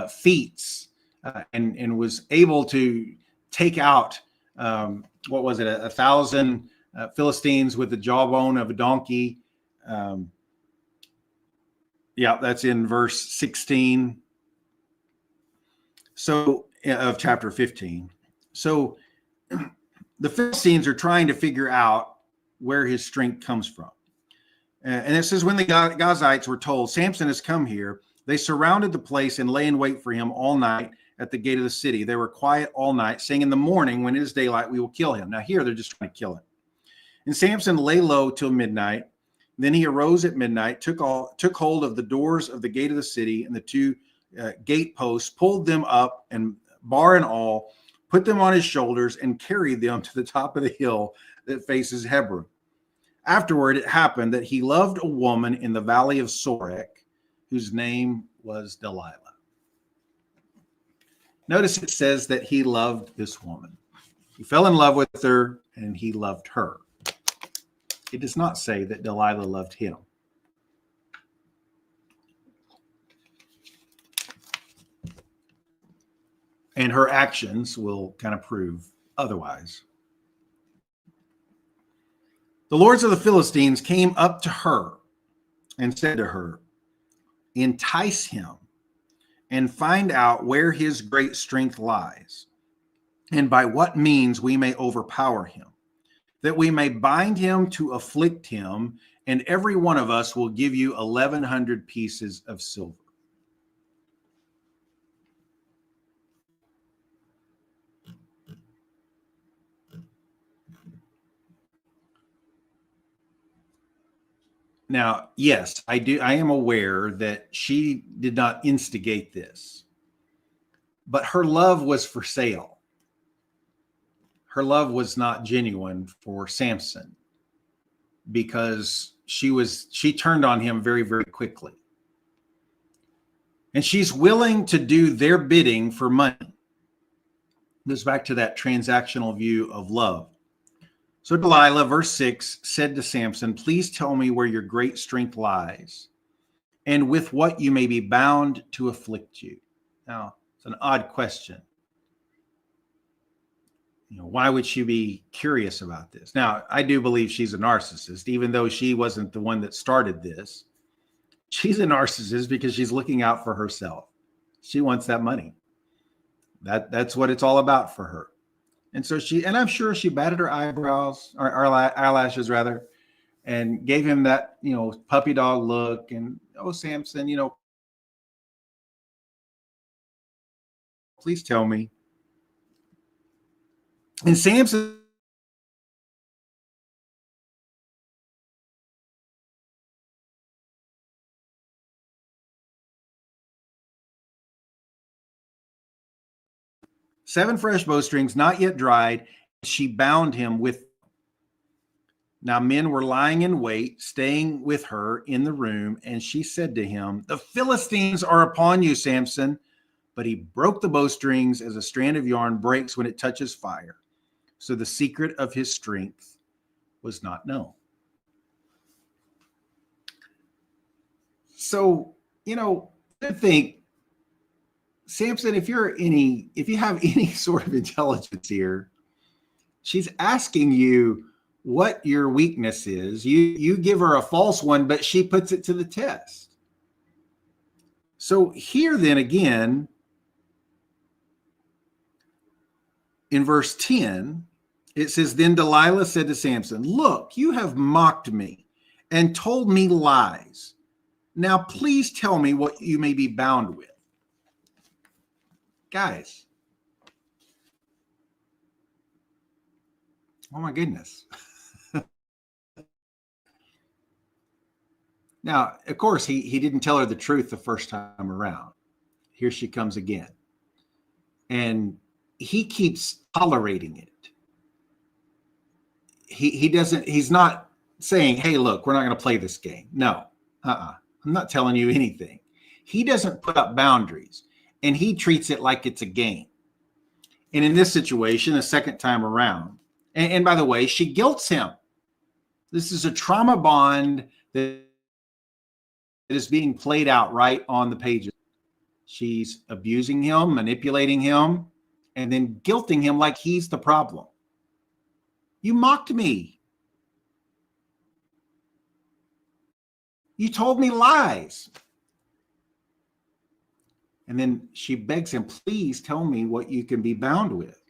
feats and was able to take out, what was it, 1,000 Philistines with the jawbone of a donkey. Yeah, that's in verse 16. So, of chapter 15. So the Philistines are trying to figure out where his strength comes from. And it says, when the Gazites were told, Samson has come here, they surrounded the place and lay in wait for him all night at the gate of the city. They were quiet all night, saying, in the morning, when it is daylight, we will kill him. Now here, they're just trying to kill him. And Samson lay low till midnight. Then he arose at midnight, took hold of the doors of the gate of the city and the two gate posts, pulled them up, and bar and all, put them on his shoulders, and carried them to the top of the hill that faces Hebron. Afterward, it happened that he loved a woman in the valley of Sorek, whose name was Delilah. Notice it says that he loved this woman. He fell in love with her, and he loved her. It does not say that Delilah loved him. And her actions will kind of prove otherwise. The lords of the Philistines came up to her and said to her, entice him and find out where his great strength lies, and by what means we may overpower him, that we may bind him to afflict him, and every one of us will give you 1,100 pieces of silver. Now, yes, I am aware that she did not instigate this, but her love was for sale. Her love was not genuine for Samson because she turned on him very, very quickly. And she's willing to do their bidding for money. This back to that transactional view of love. So Delilah, verse 6, said to Samson, please tell me where your great strength lies, and with what you may be bound to afflict you. Now, it's an odd question. Why would she be curious about this? Now, I do believe she's a narcissist, even though she wasn't the one that started this. She's a narcissist because she's looking out for herself. She wants that money. That's what it's all about for her. And so I'm sure she batted her eyebrows, or eyelashes rather, and gave him that, puppy dog look. And, oh, Samson, Please tell me. And Samson seven fresh bowstrings, not yet dried. She bound him with. Now men were lying in wait, staying with her in the room, and she said to him, "The Philistines are upon you, Samson." But he broke the bowstrings as a strand of yarn breaks when it touches fire. So the secret of his strength was not known. So, I think, Samson, if you have any sort of intelligence here, she's asking you what your weakness is. You give her a false one, but she puts it to the test. So here then again, in verse 10, it says, "Then Delilah said to Samson, 'Look, you have mocked me and told me lies. Now please tell me what you may be bound with.'" Guys, oh my goodness. Now, of course, he didn't tell her the truth the first time around. Here she comes again. And he keeps tolerating it. He's not saying, "Hey, look, we're not going to play this game." No, I'm not telling you anything. He doesn't put up boundaries, and he treats it like it's a game. And in this situation, a second time around, and by the way, she guilts him. This is a trauma bond that is being played out right on the pages. She's abusing him, manipulating him, and then guilting him like he's the problem. "You mocked me. You told me lies." And then she begs him, "Please tell me what you can be bound with."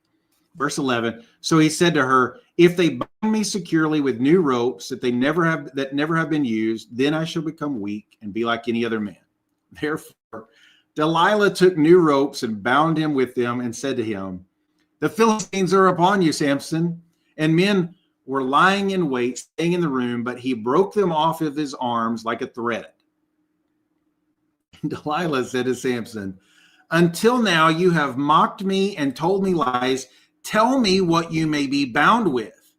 Verse 11, "So he said to her, 'If they bind me securely with new ropes that never have been used, then I shall become weak and be like any other man.' Therefore, Delilah took new ropes and bound him with them and said to him, 'The Philistines are upon you, Samson.' And men were lying in wait, staying in the room, but he broke them off of his arms like a thread." And Delilah said to Samson, "Until now you have mocked me and told me lies. Tell me what you may be bound with."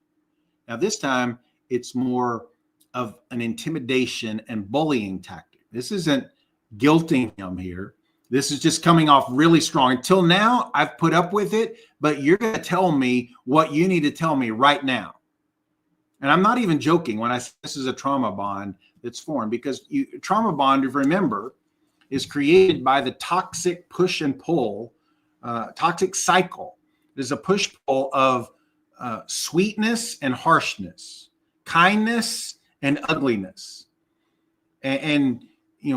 Now this time it's more of an intimidation and bullying tactic. This isn't guilting him here. This is just coming off really strong. "Until now, I've put up with it, but you're going to tell me what you need to tell me right now." And I'm not even joking when I say this is a trauma bond that's formed, because trauma bond, if you remember, is created by the toxic push and pull, toxic cycle. There's a push-pull of sweetness and harshness, kindness and ugliness. And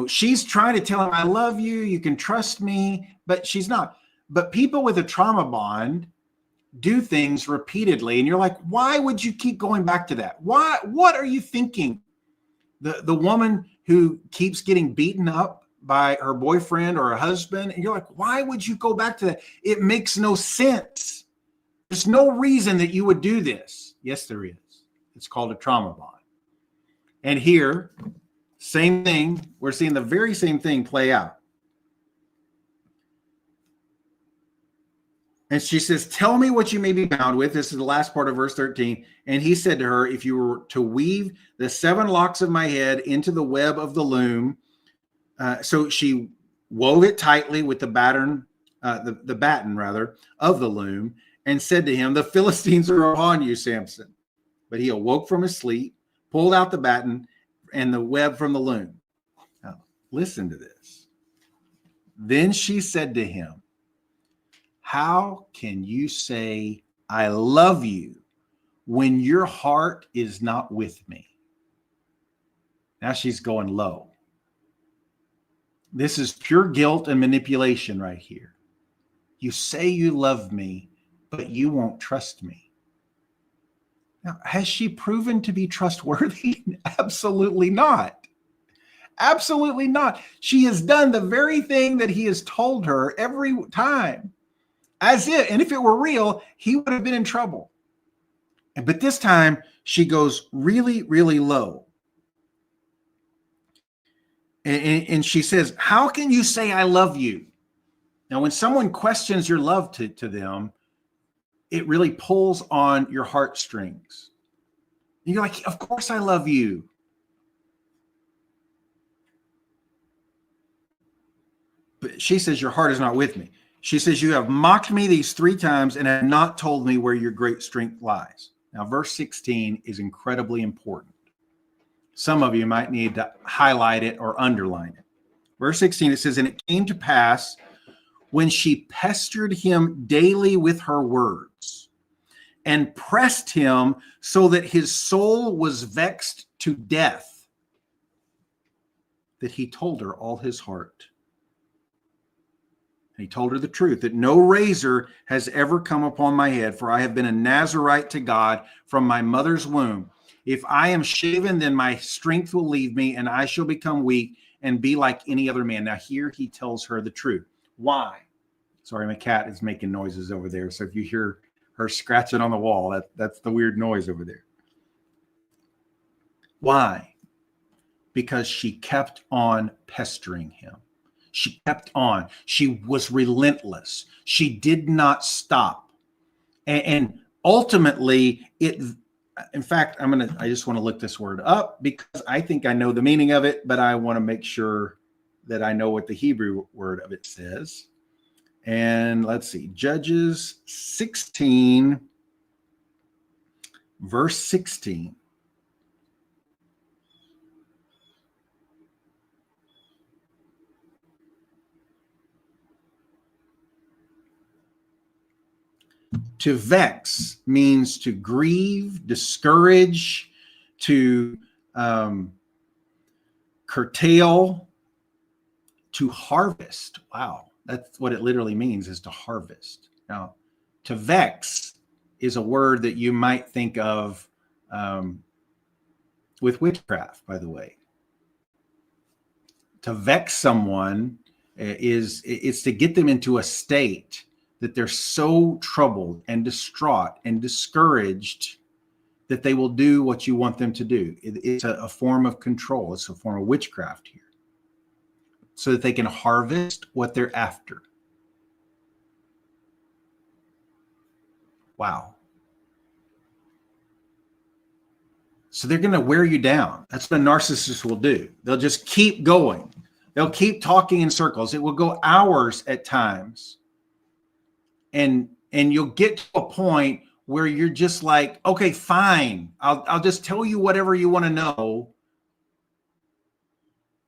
she's trying to tell him, "I love you, you can trust me," but she's not. But people with a trauma bond do things repeatedly, and you're like, why would you keep going back to that? Why? What are you thinking? The woman who keeps getting beaten up by her boyfriend or her husband, and you're like, why would you go back to that? It makes no sense. There's no reason that you would do this. Yes, there is. It's called a trauma bond. And here, same thing. We're seeing the very same thing play out. And she says, "Tell me what you may be bound with." This is the last part of verse 13. "And he said to her, 'If you were to weave the 7 locks of my head into the web of the loom.'" So she wove it tightly with the batten of the loom, and said to him, "The Philistines are upon you, Samson." But he awoke from his sleep, pulled out the batten and the web from the loom. Now, listen to this. "Then she said to him, 'How can you say I love you when your heart is not with me?'" Now she's going low. This is pure guilt and manipulation right here. You say you love me, but you won't trust me. Now, has she proven to be trustworthy? Absolutely not. Absolutely not. She has done the very thing that he has told her every time. As if, and if it were real, he would have been in trouble. But this time she goes really, really low. And she says, how can you say I love you? Now, when someone questions your love to them, it really pulls on your heartstrings. You're like, of course I love you. But she says, your heart is not with me. She says, you have mocked me these 3 times and have not told me where your great strength lies. Now, verse 16 is incredibly important. Some of you might need to highlight it or underline it. Verse 16, it says, and it came to pass when she pestered him daily with her words and pressed him so that his soul was vexed to death, that he told her all his heart. And he told her the truth, that no razor has ever come upon my head, for I have been a Nazarite to God from my mother's womb. If I am shaven, then my strength will leave me, and I shall become weak and be like any other man. Now here he tells her the truth. Why? Sorry, my cat is making noises over there. So if you hear her scratching on the wall, that's the weird noise over there. Why? Because she kept on pestering him. She kept on. She was relentless. She did not stop. And ultimately, in fact, I just want to look this word up because I think I know the meaning of it, but I want to make sure that I know what the Hebrew word of it says. And let's see, Judges 16, verse 16. To vex means to grieve, discourage, to curtail, to harvest. Wow, that's what it literally means, is to harvest. Now, to vex is a word that you might think of with witchcraft, by the way. To vex someone is to get them into a state that they're so troubled and distraught and discouraged that they will do what you want them to do. It's a form of control. It's a form of witchcraft here, so that they can harvest what they're after. Wow. So they're going to wear you down. That's what a narcissist will do. They'll just keep going. They'll keep talking in circles. It will go hours at times. And you'll get to a point where you're just like, okay, fine. I'll just tell you whatever you want to know.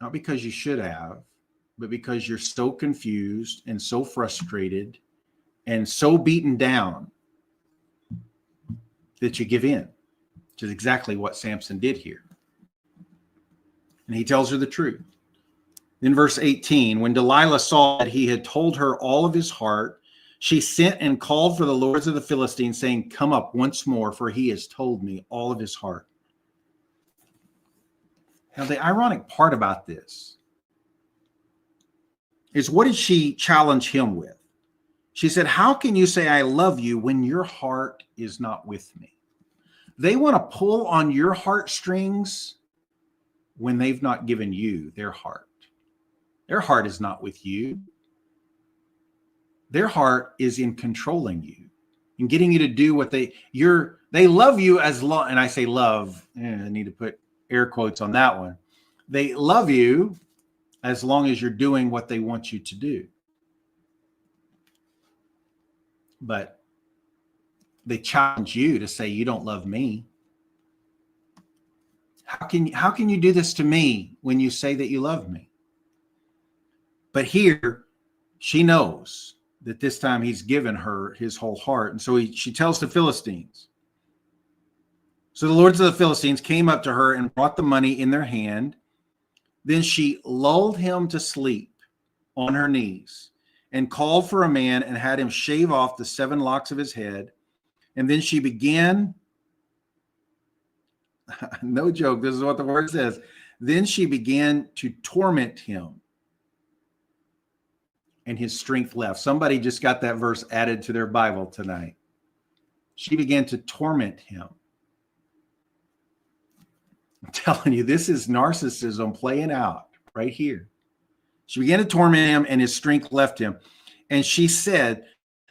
Not because you should have, but because you're so confused and so frustrated and so beaten down that you give in, which is exactly what Samson did here. And he tells her the truth. In verse 18, when Delilah saw that he had told her all of his heart, she sent and called for the lords of the Philistines, saying, come up once more, for he has told me all of his heart. Now, the ironic part about this is, what did she challenge him with? She said, how can you say I love you when your heart is not with me? They want to pull on your heartstrings when they've not given you their heart. Their heart is not with you. Their heart is in controlling you and getting you to do what they love you as long, and I say love, I need to put air quotes on that one. They love you as long as you're doing what they want you to do. But they challenge you to say, you don't love me. How can you do this to me when you say that you love me? But here she knows that this time he's given her his whole heart. And so she tells the Philistines. So the lords of the Philistines came up to her and brought the money in their hand. Then she lulled him to sleep on her knees and called for a man and had him shave off the 7 locks of his head. And then she began, no joke, this is what the word says. Then she began to torment him and his strength left. Somebody just got that verse added to their Bible tonight. She began to torment him. I'm telling you, this is narcissism playing out right here. She began to torment him, and his strength left him. And she said,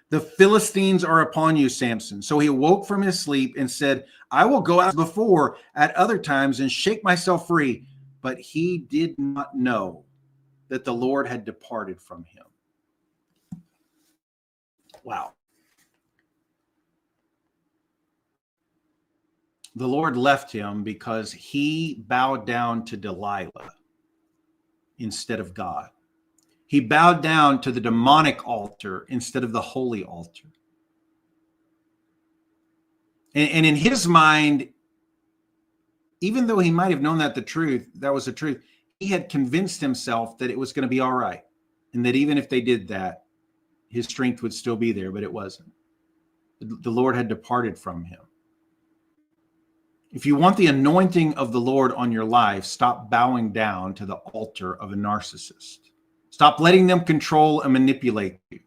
"The Philistines are upon you, Samson." So he awoke from his sleep and said, "I will go out before at other times and shake myself free." But he did not know that the Lord had departed from him. Wow. The Lord left him because he bowed down to Delilah instead of God. He bowed down to the demonic altar instead of the holy altar. And in his mind, even though he might have known that was the truth, he had convinced himself that it was going to be all right. And that even if they did that, his strength would still be there, but it wasn't. The Lord had departed from him. If you want the anointing of the Lord on your life, stop bowing down to the altar of a narcissist. Stop letting them control and manipulate you.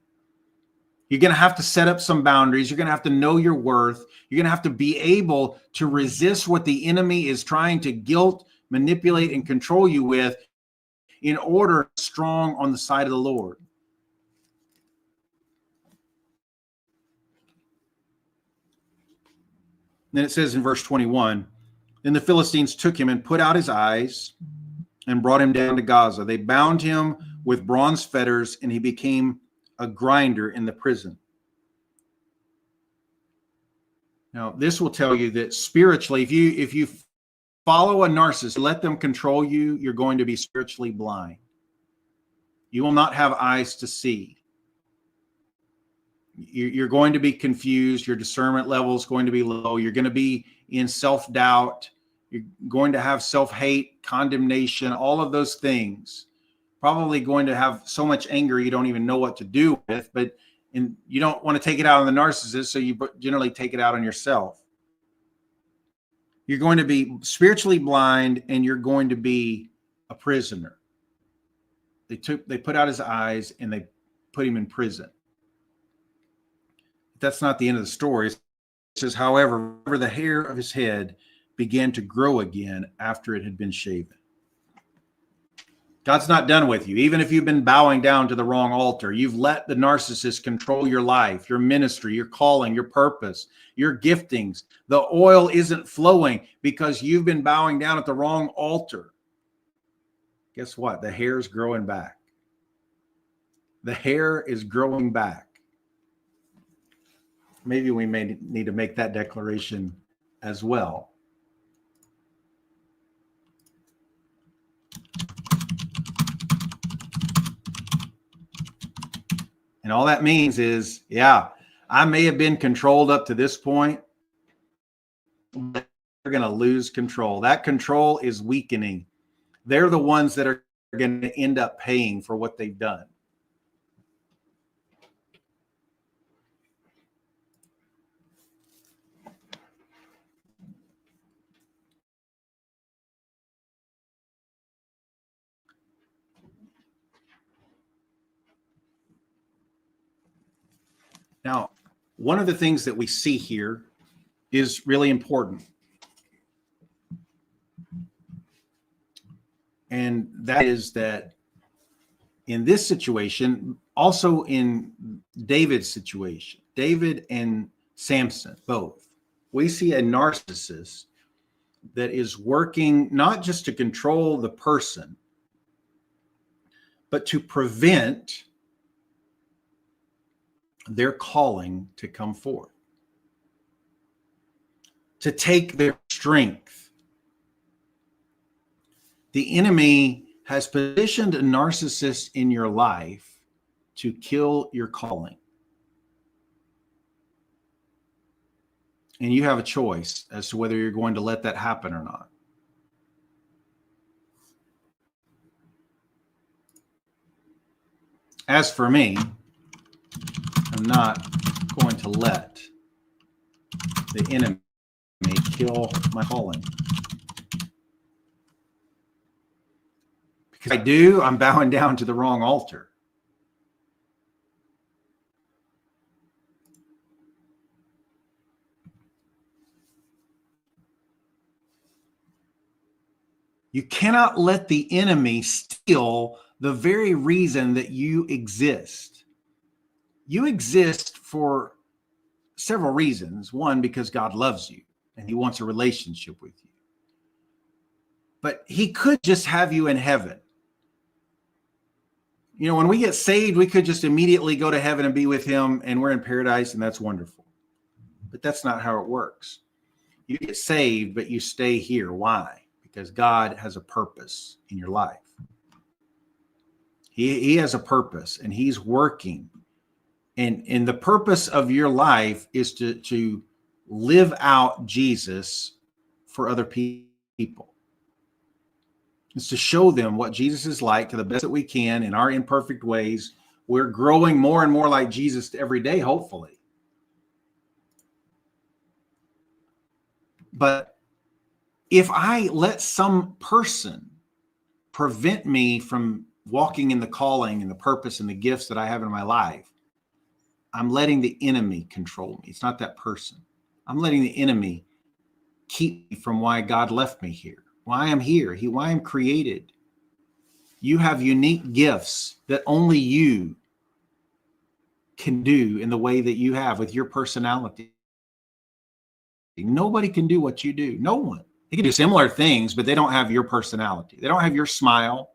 You're going to have to set up some boundaries. You're going to have to know your worth. You're going to have to be able to resist what the enemy is trying to guilt, manipulate, and control you with in order to be strong on the side of the Lord. Then it says in verse 21, "Then the Philistines took him and put out his eyes and brought him down to Gaza. They bound him with bronze fetters, and he became a grinder in the prison." Now, this will tell you that spiritually, if you follow a narcissist, let them control you, you're going to be spiritually blind. You will not have eyes to see. You're going to be confused. Your discernment level is going to be low. You're going to be in self-doubt. You're going to have self-hate, condemnation, all of those things. Probably going to have so much anger you don't even know what to do with, and you don't want to take it out on the narcissist, so you generally take it out on yourself. You're going to be spiritually blind, and you're going to be a prisoner. They put out his eyes and they put him in prison. That's not the end of the story. It says, however, the hair of his head began to grow again after it had been shaven. God's not done with you. Even if you've been bowing down to the wrong altar, you've let the narcissist control your life, your ministry, your calling, your purpose, your giftings. The oil isn't flowing because you've been bowing down at the wrong altar. Guess what? The hair is growing back. The hair is growing back. Maybe we may need to make that declaration as well. And all that means is, yeah, I may have been controlled up to this point, but they're going to lose control. That control is weakening. They're the ones that are going to end up paying for what they've done. Now, one of the things that we see here is really important. And that is that in this situation, also in David's situation, David and Samson, both, we see a narcissist that is working not just to control the person, but to prevent their calling to come forth, to take their strength. The enemy has positioned a narcissist in your life to kill your calling. And you have a choice as to whether you're going to let that happen or not. As for me, I'm not going to let the enemy kill my calling. Because if I do, I'm bowing down to the wrong altar. You cannot let the enemy steal the very reason that you exist. You exist for several reasons. One, because God loves you and he wants a relationship with you. But he could just have you in heaven. You know, when we get saved, we could just immediately go to heaven and be with him, and we're in paradise, and that's wonderful. But that's not how it works. You get saved, but you stay here. Why? Because God has a purpose in your life. He has a purpose, and he's working. And the purpose of your life is to live out Jesus for other people. It's to show them what Jesus is like to the best that we can in our imperfect ways. We're growing more and more like Jesus every day, hopefully. But if I let some person prevent me from walking in the calling and the purpose and the gifts that I have in my life, I'm letting the enemy control me. It's not that person. I'm letting the enemy keep me from why God left me here, why I'm here, why I'm created. You have unique gifts that only you can do in the way that you have with your personality. Nobody can do what you do. No one. They can do similar things, but they don't have your personality. They don't have your smile.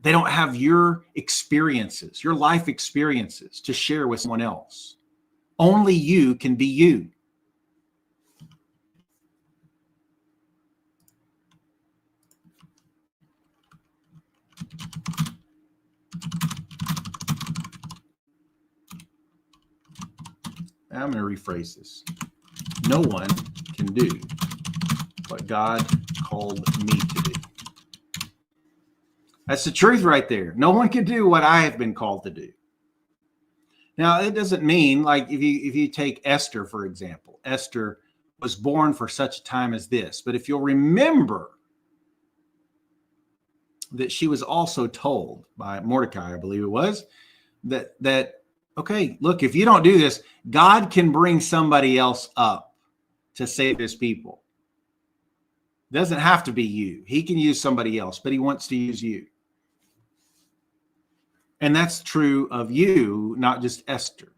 They don't have your experiences, your life experiences to share with someone else. Only you can be you. I'm going to rephrase this. No one can do what God called me to do. That's the truth right there. No one can do what I have been called to do. Now, it doesn't mean, like, if you take Esther, for example, Esther was born for such a time as this. But if you'll remember that she was also told by Mordecai, I believe it was, that okay, look, if you don't do this, God can bring somebody else up to save his people. It doesn't have to be you. He can use somebody else, but he wants to use you. And that's true of you, not just Esther.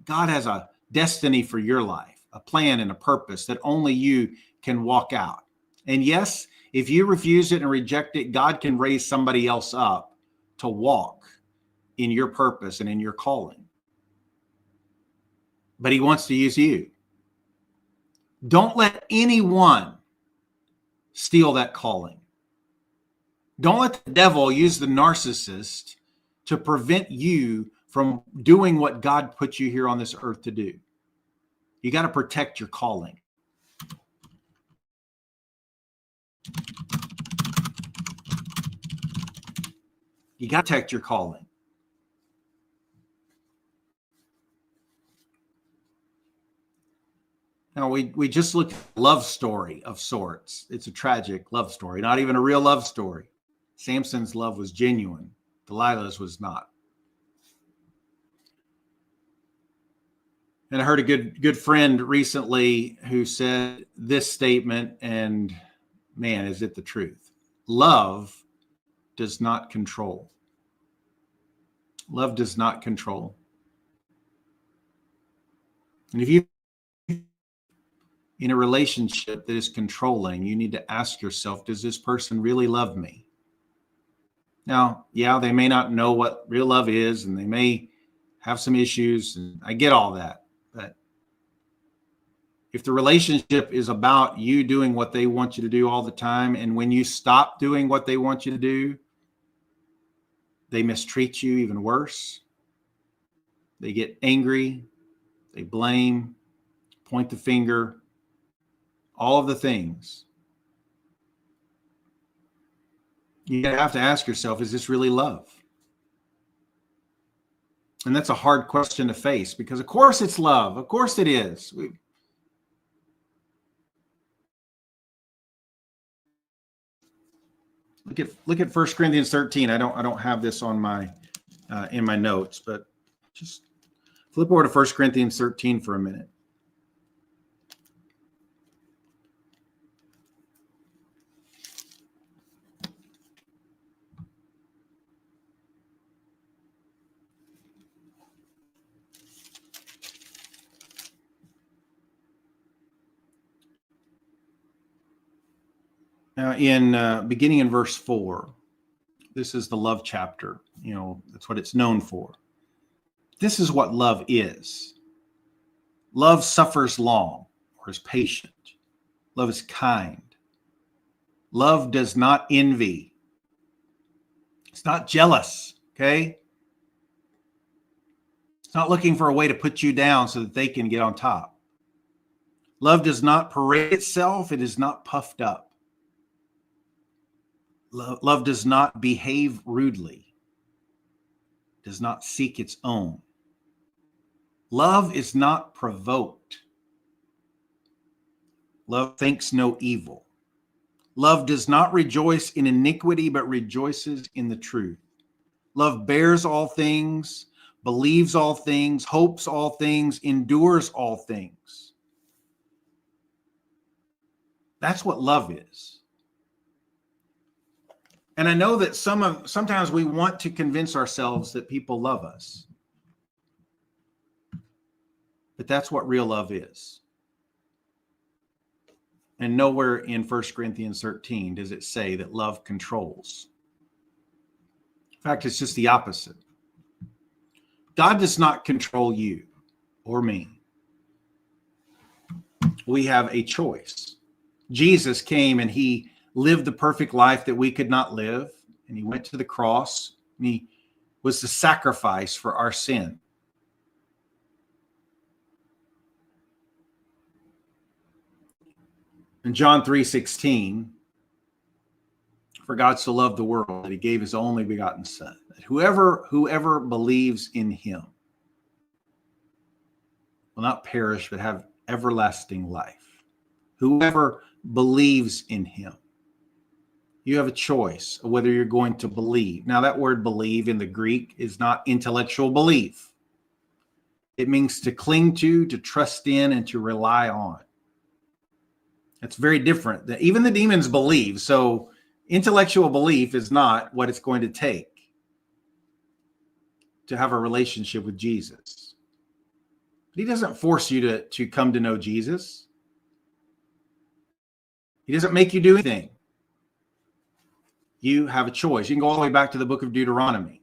God has a destiny for your life, a plan and a purpose that only you can walk out. And yes, if you refuse it and reject it, God can raise somebody else up to walk in your purpose and in your calling. But he wants to use you. Don't let anyone steal that calling. Don't let the devil use the narcissist to prevent you from doing what God put you here on this earth to do. You got to protect your calling. You got to protect your calling. Now, we just looked at a love story of sorts. It's a tragic love story, not even a real love story. Samson's love was genuine. Delilah's was not. And I heard a good friend recently who said this statement, and man, is it the truth? Love does not control. Love does not control. And if you in a relationship that is controlling, you need to ask yourself, does this person really love me? Now, yeah, they may not know what real love is, and they may have some issues, and I get all that. But if the relationship is about you doing what they want you to do all the time, and when you stop doing what they want you to do, they mistreat you even worse. They get angry, they blame, point the finger, all of the things. You have to ask yourself, is this really love? And that's a hard question to face, because of course it's love. Of course it is. Look at 1 Corinthians 13. I don't have this on my in my notes, but just flip over to 1 Corinthians 13 for a minute. Beginning in verse 4, this is the love chapter. That's what it's known for. This is what love is. Love suffers long, or is patient. Love is kind. Love does not envy. It's not jealous, okay? It's not looking for a way to put you down so that they can get on top. Love does not parade itself. It is not puffed up. Love does not behave rudely. Does not seek its own. Love is not provoked. Love thinks no evil. Love does not rejoice in iniquity, but rejoices in the truth. Love bears all things, believes all things, hopes all things, endures all things. That's what love is. And I know that sometimes we want to convince ourselves that people love us. But that's what real love is. And nowhere in 1 Corinthians 13 does it say that love controls. In fact, it's just the opposite. God does not control you or me. We have a choice. Jesus came and he lived the perfect life that we could not live. And he went to the cross and he was the sacrifice for our sin. In John 3:16, for God so loved the world that he gave his only begotten son, that whoever believes in him will not perish, but have everlasting life. Whoever believes in him. You have a choice of whether you're going to believe. Now, that word believe in the Greek is not intellectual belief. It means to cling to trust in, and to rely on. It's very different. Even the demons believe. So intellectual belief is not what it's going to take to have a relationship with Jesus. But he doesn't force you to come to know Jesus. He doesn't make you do anything. You have a choice. You can go all the way back to the book of Deuteronomy.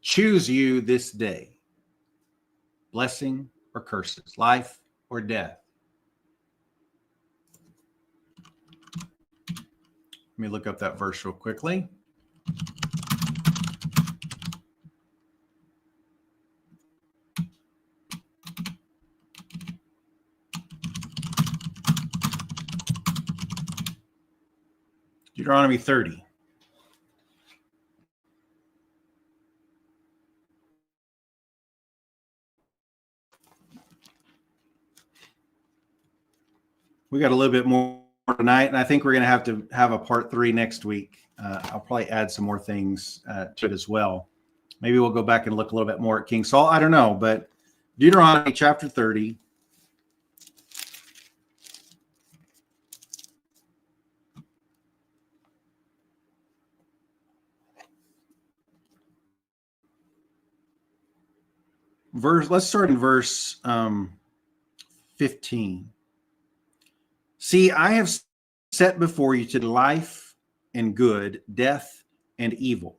Choose you this day, blessing or curses, life or death. Let me look up that verse real quickly. Deuteronomy 30. We got a little bit more tonight, and I think we're going to have a part 3 next week. I'll probably add some more things to it as well. Maybe we'll go back and look a little bit more at King Saul. I don't know, but Deuteronomy chapter 30. Let's start in verse 15. See, I have set before you to life and good, death and evil.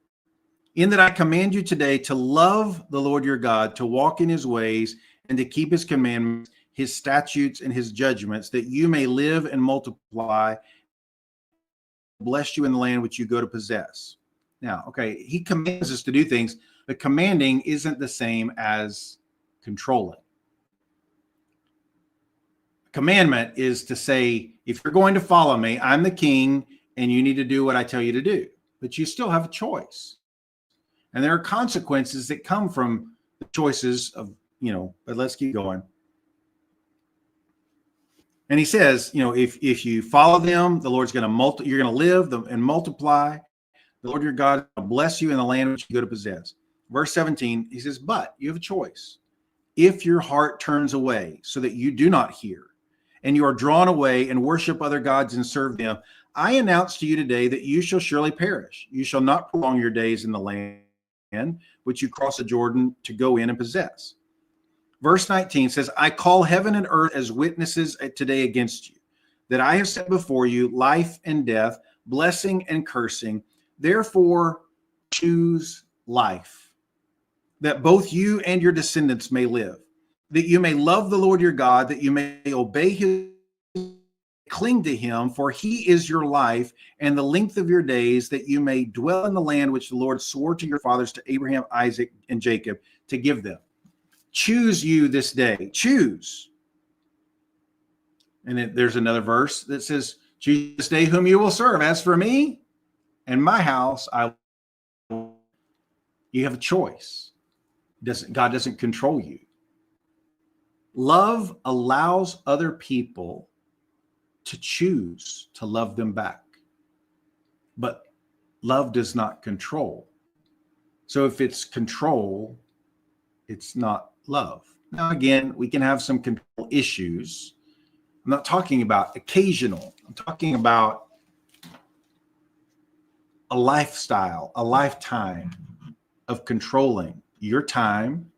In that I command you today to love the Lord your God, to walk in his ways, and to keep his commandments, his statutes, and his judgments, that you may live and multiply, bless you in the land which you go to possess. Now, okay, he commands us to do things, but commanding isn't the same as controlling. Commandment is to say, if you're going to follow me, I'm the king, and you need to do what I tell you to do. But you still have a choice. And there are consequences that come from the choices of, but let's keep going. And he says, if you follow them, the Lord's going to you're going to live and multiply. The Lord your God will bless you in the land which you go to possess. Verse 17, he says, but you have a choice. If your heart turns away so that you do not hear, and you are drawn away and worship other gods and serve them, I announce to you today that you shall surely perish. You shall not prolong your days in the land which you cross the Jordan to go in and possess. Verse 19 says, I call heaven and earth as witnesses today against you, that I have set before you life and death, blessing and cursing. Therefore, choose life, that both you and your descendants may live, that you may love the Lord your God, that you may obey his, cling to him, for he is your life and the length of your days, that you may dwell in the land which the Lord swore to your fathers, to Abraham, Isaac, and Jacob, to give them. Choose you this day. Choose. And there's another verse that says, choose this day whom you will serve. As for me and my house, you have a choice. God doesn't control you. Love allows other people to choose to love them back. But love does not control. So if it's control, it's not love. Now, again, we can have some control issues. I'm not talking about occasional. I'm talking about a lifestyle, a lifetime of controlling your time,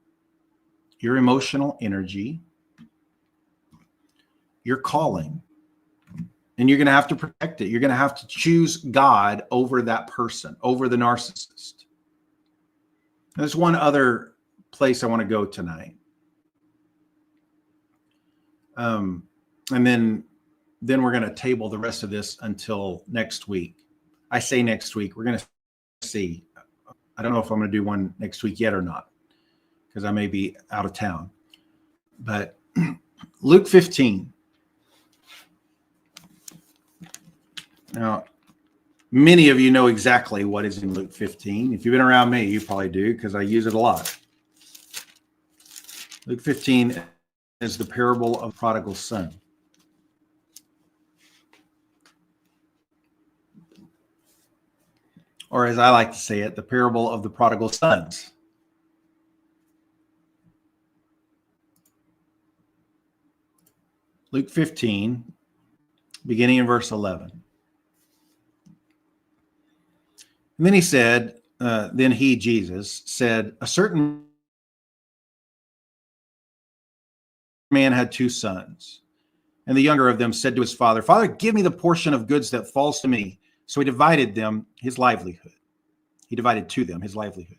your emotional energy, your calling. And you're going to have to protect it. You're going to have to choose God over that person, over the narcissist. There's one other place I want to go tonight. And then we're going to table the rest of this until next week. I say next week. We're going to see. I don't know if I'm going to do one next week yet or not, because I may be out of town. But Luke 15. Now, many of you know exactly what is in Luke 15. If you've been around me, you probably do, because I use it a lot. Luke 15 is the parable of the prodigal son. Or as I like to say it, the parable of the prodigal sons. Luke 15, beginning in verse 11. And then he said, then he, Jesus, said, a certain man had two sons. And the younger of them said to his father, Father, give me the portion of goods that falls to me. So he divided them his livelihood. He divided to them his livelihood.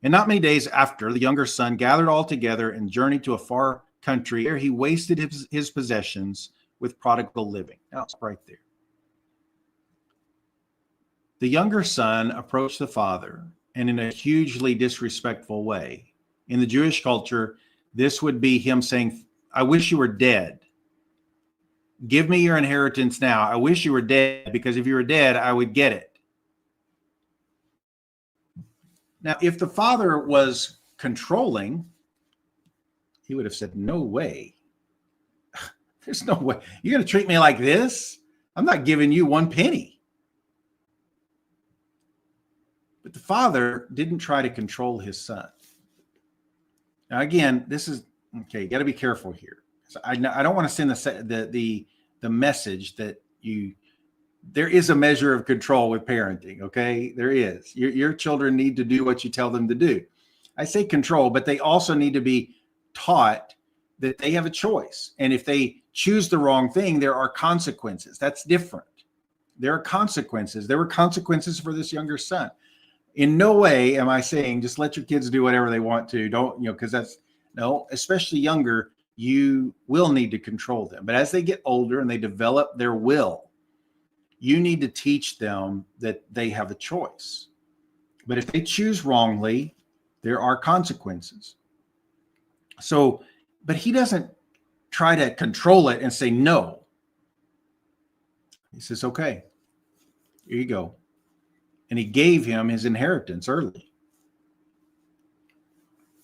And not many days after, the younger son gathered all together and journeyed to a far country, where he wasted his possessions with prodigal living. Now it's right there. The younger son approached the father, and in a hugely disrespectful way. In the Jewish culture, this would be him saying, I wish you were dead. Give me your inheritance now. I wish you were dead, because if you were dead, I would get it. Now, if the father was controlling, he would have said, no way. There's no way. You're going to treat me like this? I'm not giving you one penny. But the father didn't try to control his son. Now, again, this is, okay, you got to be careful here. So I don't want to send the message that there is a measure of control with parenting, okay? There is. Your children need to do what you tell them to do. I say control, but they also need to be taught that they have a choice. And if they choose the wrong thing, there are consequences. That's different. There are consequences. There were consequences for this younger son. In no way am I saying just let your kids do whatever they want to. Don't, because no, especially younger, you will need to control them. But as they get older and they develop their will, you need to teach them that they have a choice. But if they choose wrongly, there are consequences. So, but he doesn't try to control it and say no. He says, okay, here you go. And he gave him his inheritance early.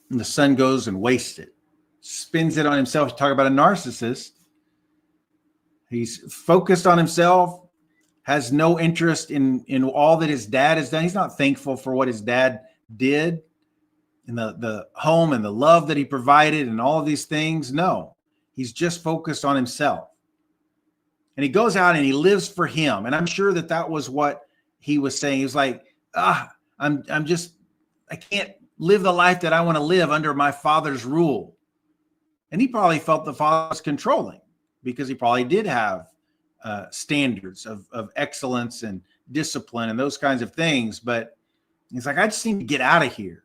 And the son goes and wastes it, spends it on himself. Talk about a narcissist. He's focused on himself, has no interest in all that his dad has done. He's not thankful for what his dad did and the home and the love that he provided and all of these things. No, he's just focused on himself. And he goes out and he lives for him. And I'm sure that was what he was saying. He was like, I can't live the life that I want to live under my father's rule. And he probably felt the father was controlling because he probably did have standards of excellence and discipline and those kinds of things. But he's like, I just need to get out of here.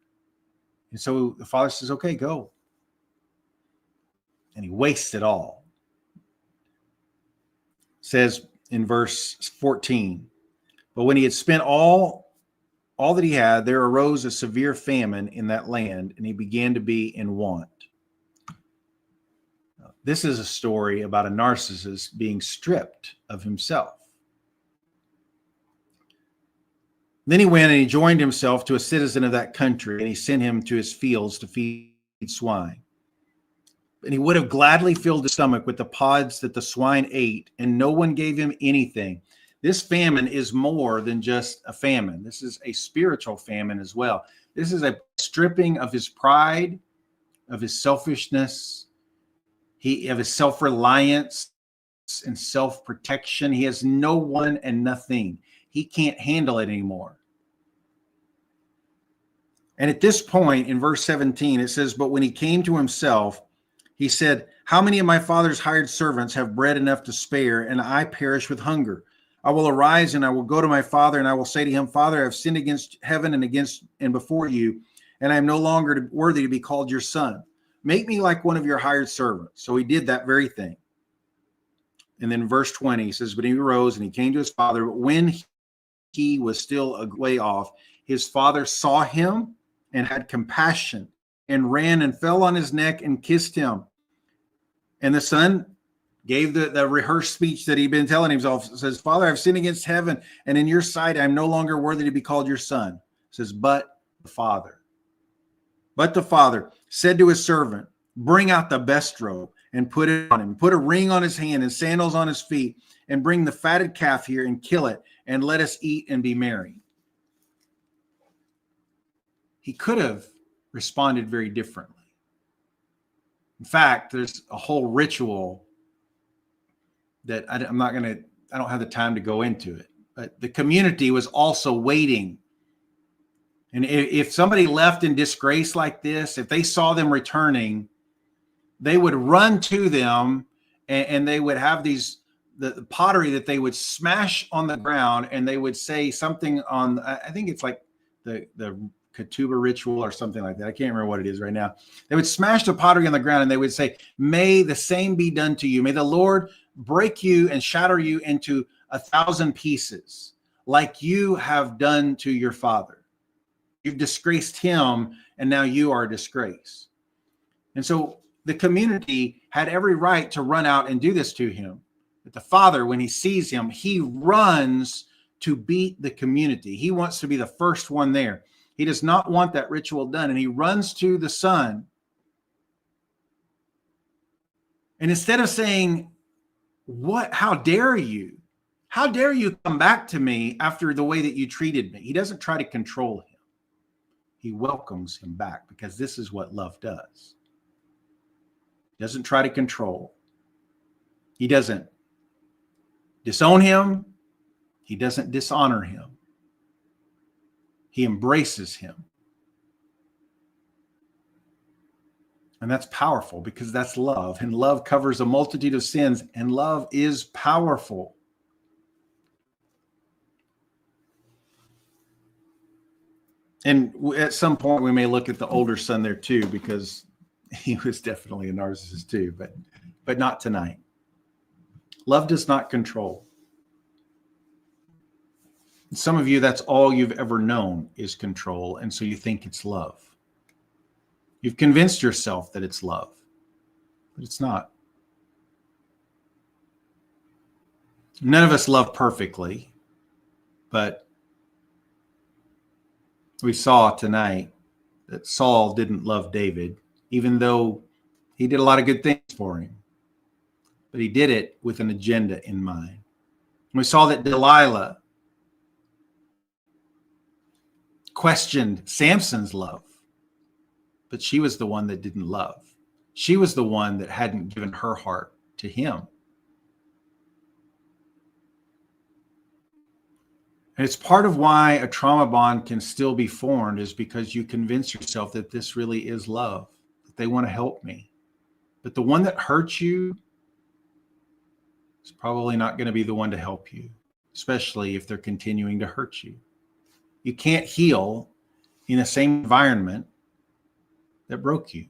And so the father says, okay, go. And he wastes it all. It says in verse 14, but when he had spent all that he had, there arose a severe famine in that land, and he began to be in want. This is a story about a narcissist being stripped of himself. Then he went and he joined himself to a citizen of that country, and he sent him to his fields to feed swine. And he would have gladly filled his stomach with the pods that the swine ate, and no one gave him anything. This famine is more than just a famine. This is a spiritual famine as well. This is a stripping of his pride, of his selfishness, of his self-reliance and self-protection. He has no one and nothing. He can't handle it anymore. And at this point in verse 17, it says, but when he came to himself, he said, how many of my father's hired servants have bread enough to spare, and I perish with hunger? I will arise and I will go to my father, and I will say to him, Father, I have sinned against heaven and before you, and I am no longer worthy to be called your son. Make me like one of your hired servants. So he did that very thing. And then verse 20, he says, but he arose and he came to his father. But when he was still a way off, his father saw him and had compassion and ran and fell on his neck and kissed him. And the son gave the rehearsed speech that he'd been telling himself. It says, Father, I've sinned against heaven, and in your sight I'm no longer worthy to be called your son. It says, but the father said to his servant, bring out the best robe and put it on him. Put a ring on his hand and sandals on his feet, and bring the fatted calf here and kill it, and let us eat and be merry. He could have responded very differently. In fact, there's a whole ritual that I don't have the time to go into it, but the community was also waiting. And if somebody left in disgrace like this, if they saw them returning, they would run to them, and they would have the pottery that they would smash on the ground, and they would say something on, I think it's like the ketubah ritual or something like that. I can't remember what it is right now. They would smash the pottery on the ground, and they would say, may the same be done to you. May the Lord break you and shatter you into 1,000 pieces like you have done to your father. You've disgraced him, and now you are a disgrace. And so the community had every right to run out and do this to him. But the father, when he sees him, he runs to beat the community. He wants to be the first one there. He does not want that ritual done, and he runs to the son. And instead of saying, how dare you? How dare you come back to me after the way that you treated me? He doesn't try to control him. He welcomes him back, because this is what love does. He doesn't try to control. He doesn't disown him. He doesn't dishonor him. He embraces him. And that's powerful, because that's love. And love covers a multitude of sins. And love is powerful. And at some point, we may look at the older son there too, because he was definitely a narcissist too, but not tonight. Love does not control. Some of you, that's all you've ever known is control, and so you think it's love. You've convinced yourself that it's love, but it's not. None of us love perfectly, but we saw tonight that Saul didn't love David, even though he did a lot of good things for him. But he did it with an agenda in mind. We saw that Delilah questioned Samson's love, but she was the one that didn't love. She was the one that hadn't given her heart to him. And it's part of why a trauma bond can still be formed, is because you convince yourself that this really is love, that they want to help me. But the one that hurts you is probably not going to be the one to help you, especially if they're continuing to hurt you. You can't heal in the same environment that broke you.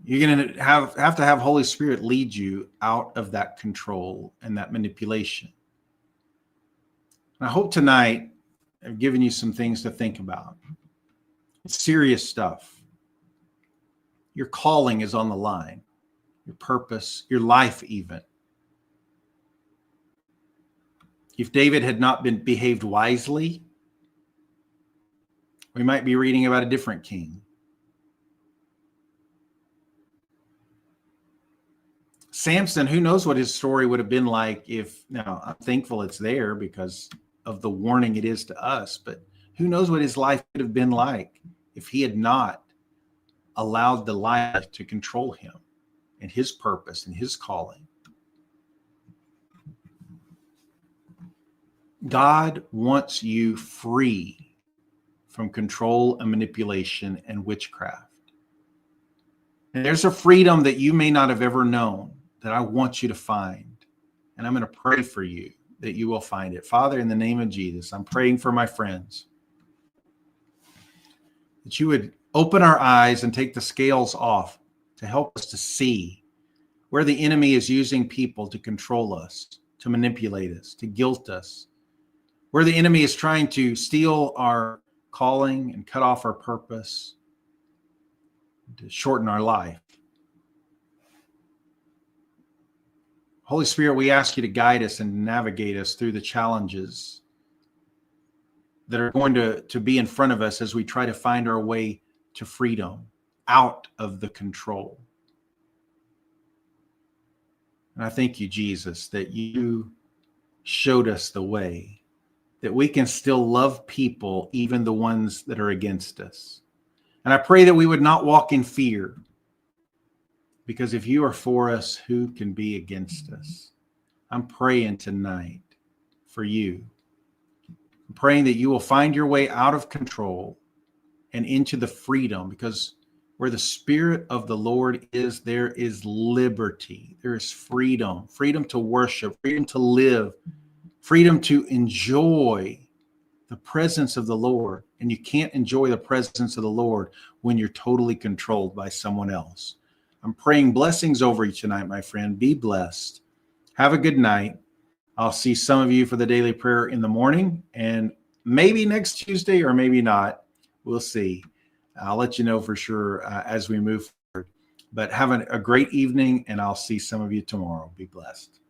You're going to have to have Holy Spirit lead you out of that control and that manipulation. And I hope tonight I've given you some things to think about. It's serious stuff. Your calling is on the line, your purpose, your life even. If David had not behaved wisely, we might be reading about a different king. Samson, who knows what his story would have been like if, now I'm thankful it's there because of the warning it is to us, but who knows what his life would have been like if he had not allowed Delilah to control him and his purpose and his calling. God wants you free from control and manipulation and witchcraft. And there's a freedom that you may not have ever known that I want you to find. And I'm going to pray for you that you will find it. Father, in the name of Jesus, I'm praying for my friends that you would open our eyes and take the scales off to help us to see where the enemy is using people to control us, to manipulate us, to guilt us, where the enemy is trying to steal our calling and cut off our purpose, to shorten our life. Holy Spirit, we ask you to guide us and navigate us through the challenges that are going to be in front of us as we try to find our way to freedom, out of the control. And I thank you, Jesus, that you showed us the way, that we can still love people, even the ones that are against us. And I pray that we would not walk in fear, because if you are for us, who can be against us? I'm praying tonight for you. I'm praying that you will find your way out of control and into the freedom, because where the Spirit of the Lord is, there is liberty. There is freedom, freedom to worship, freedom to live, freedom to enjoy the presence of the Lord. And you can't enjoy the presence of the Lord when you're totally controlled by someone else. I'm praying blessings over you tonight, my friend. Be blessed. Have a good night. I'll see some of you for the daily prayer in the morning, and maybe next Tuesday or maybe not. We'll see. I'll let you know for sure as we move forward. But have a great evening, and I'll see some of you tomorrow. Be blessed.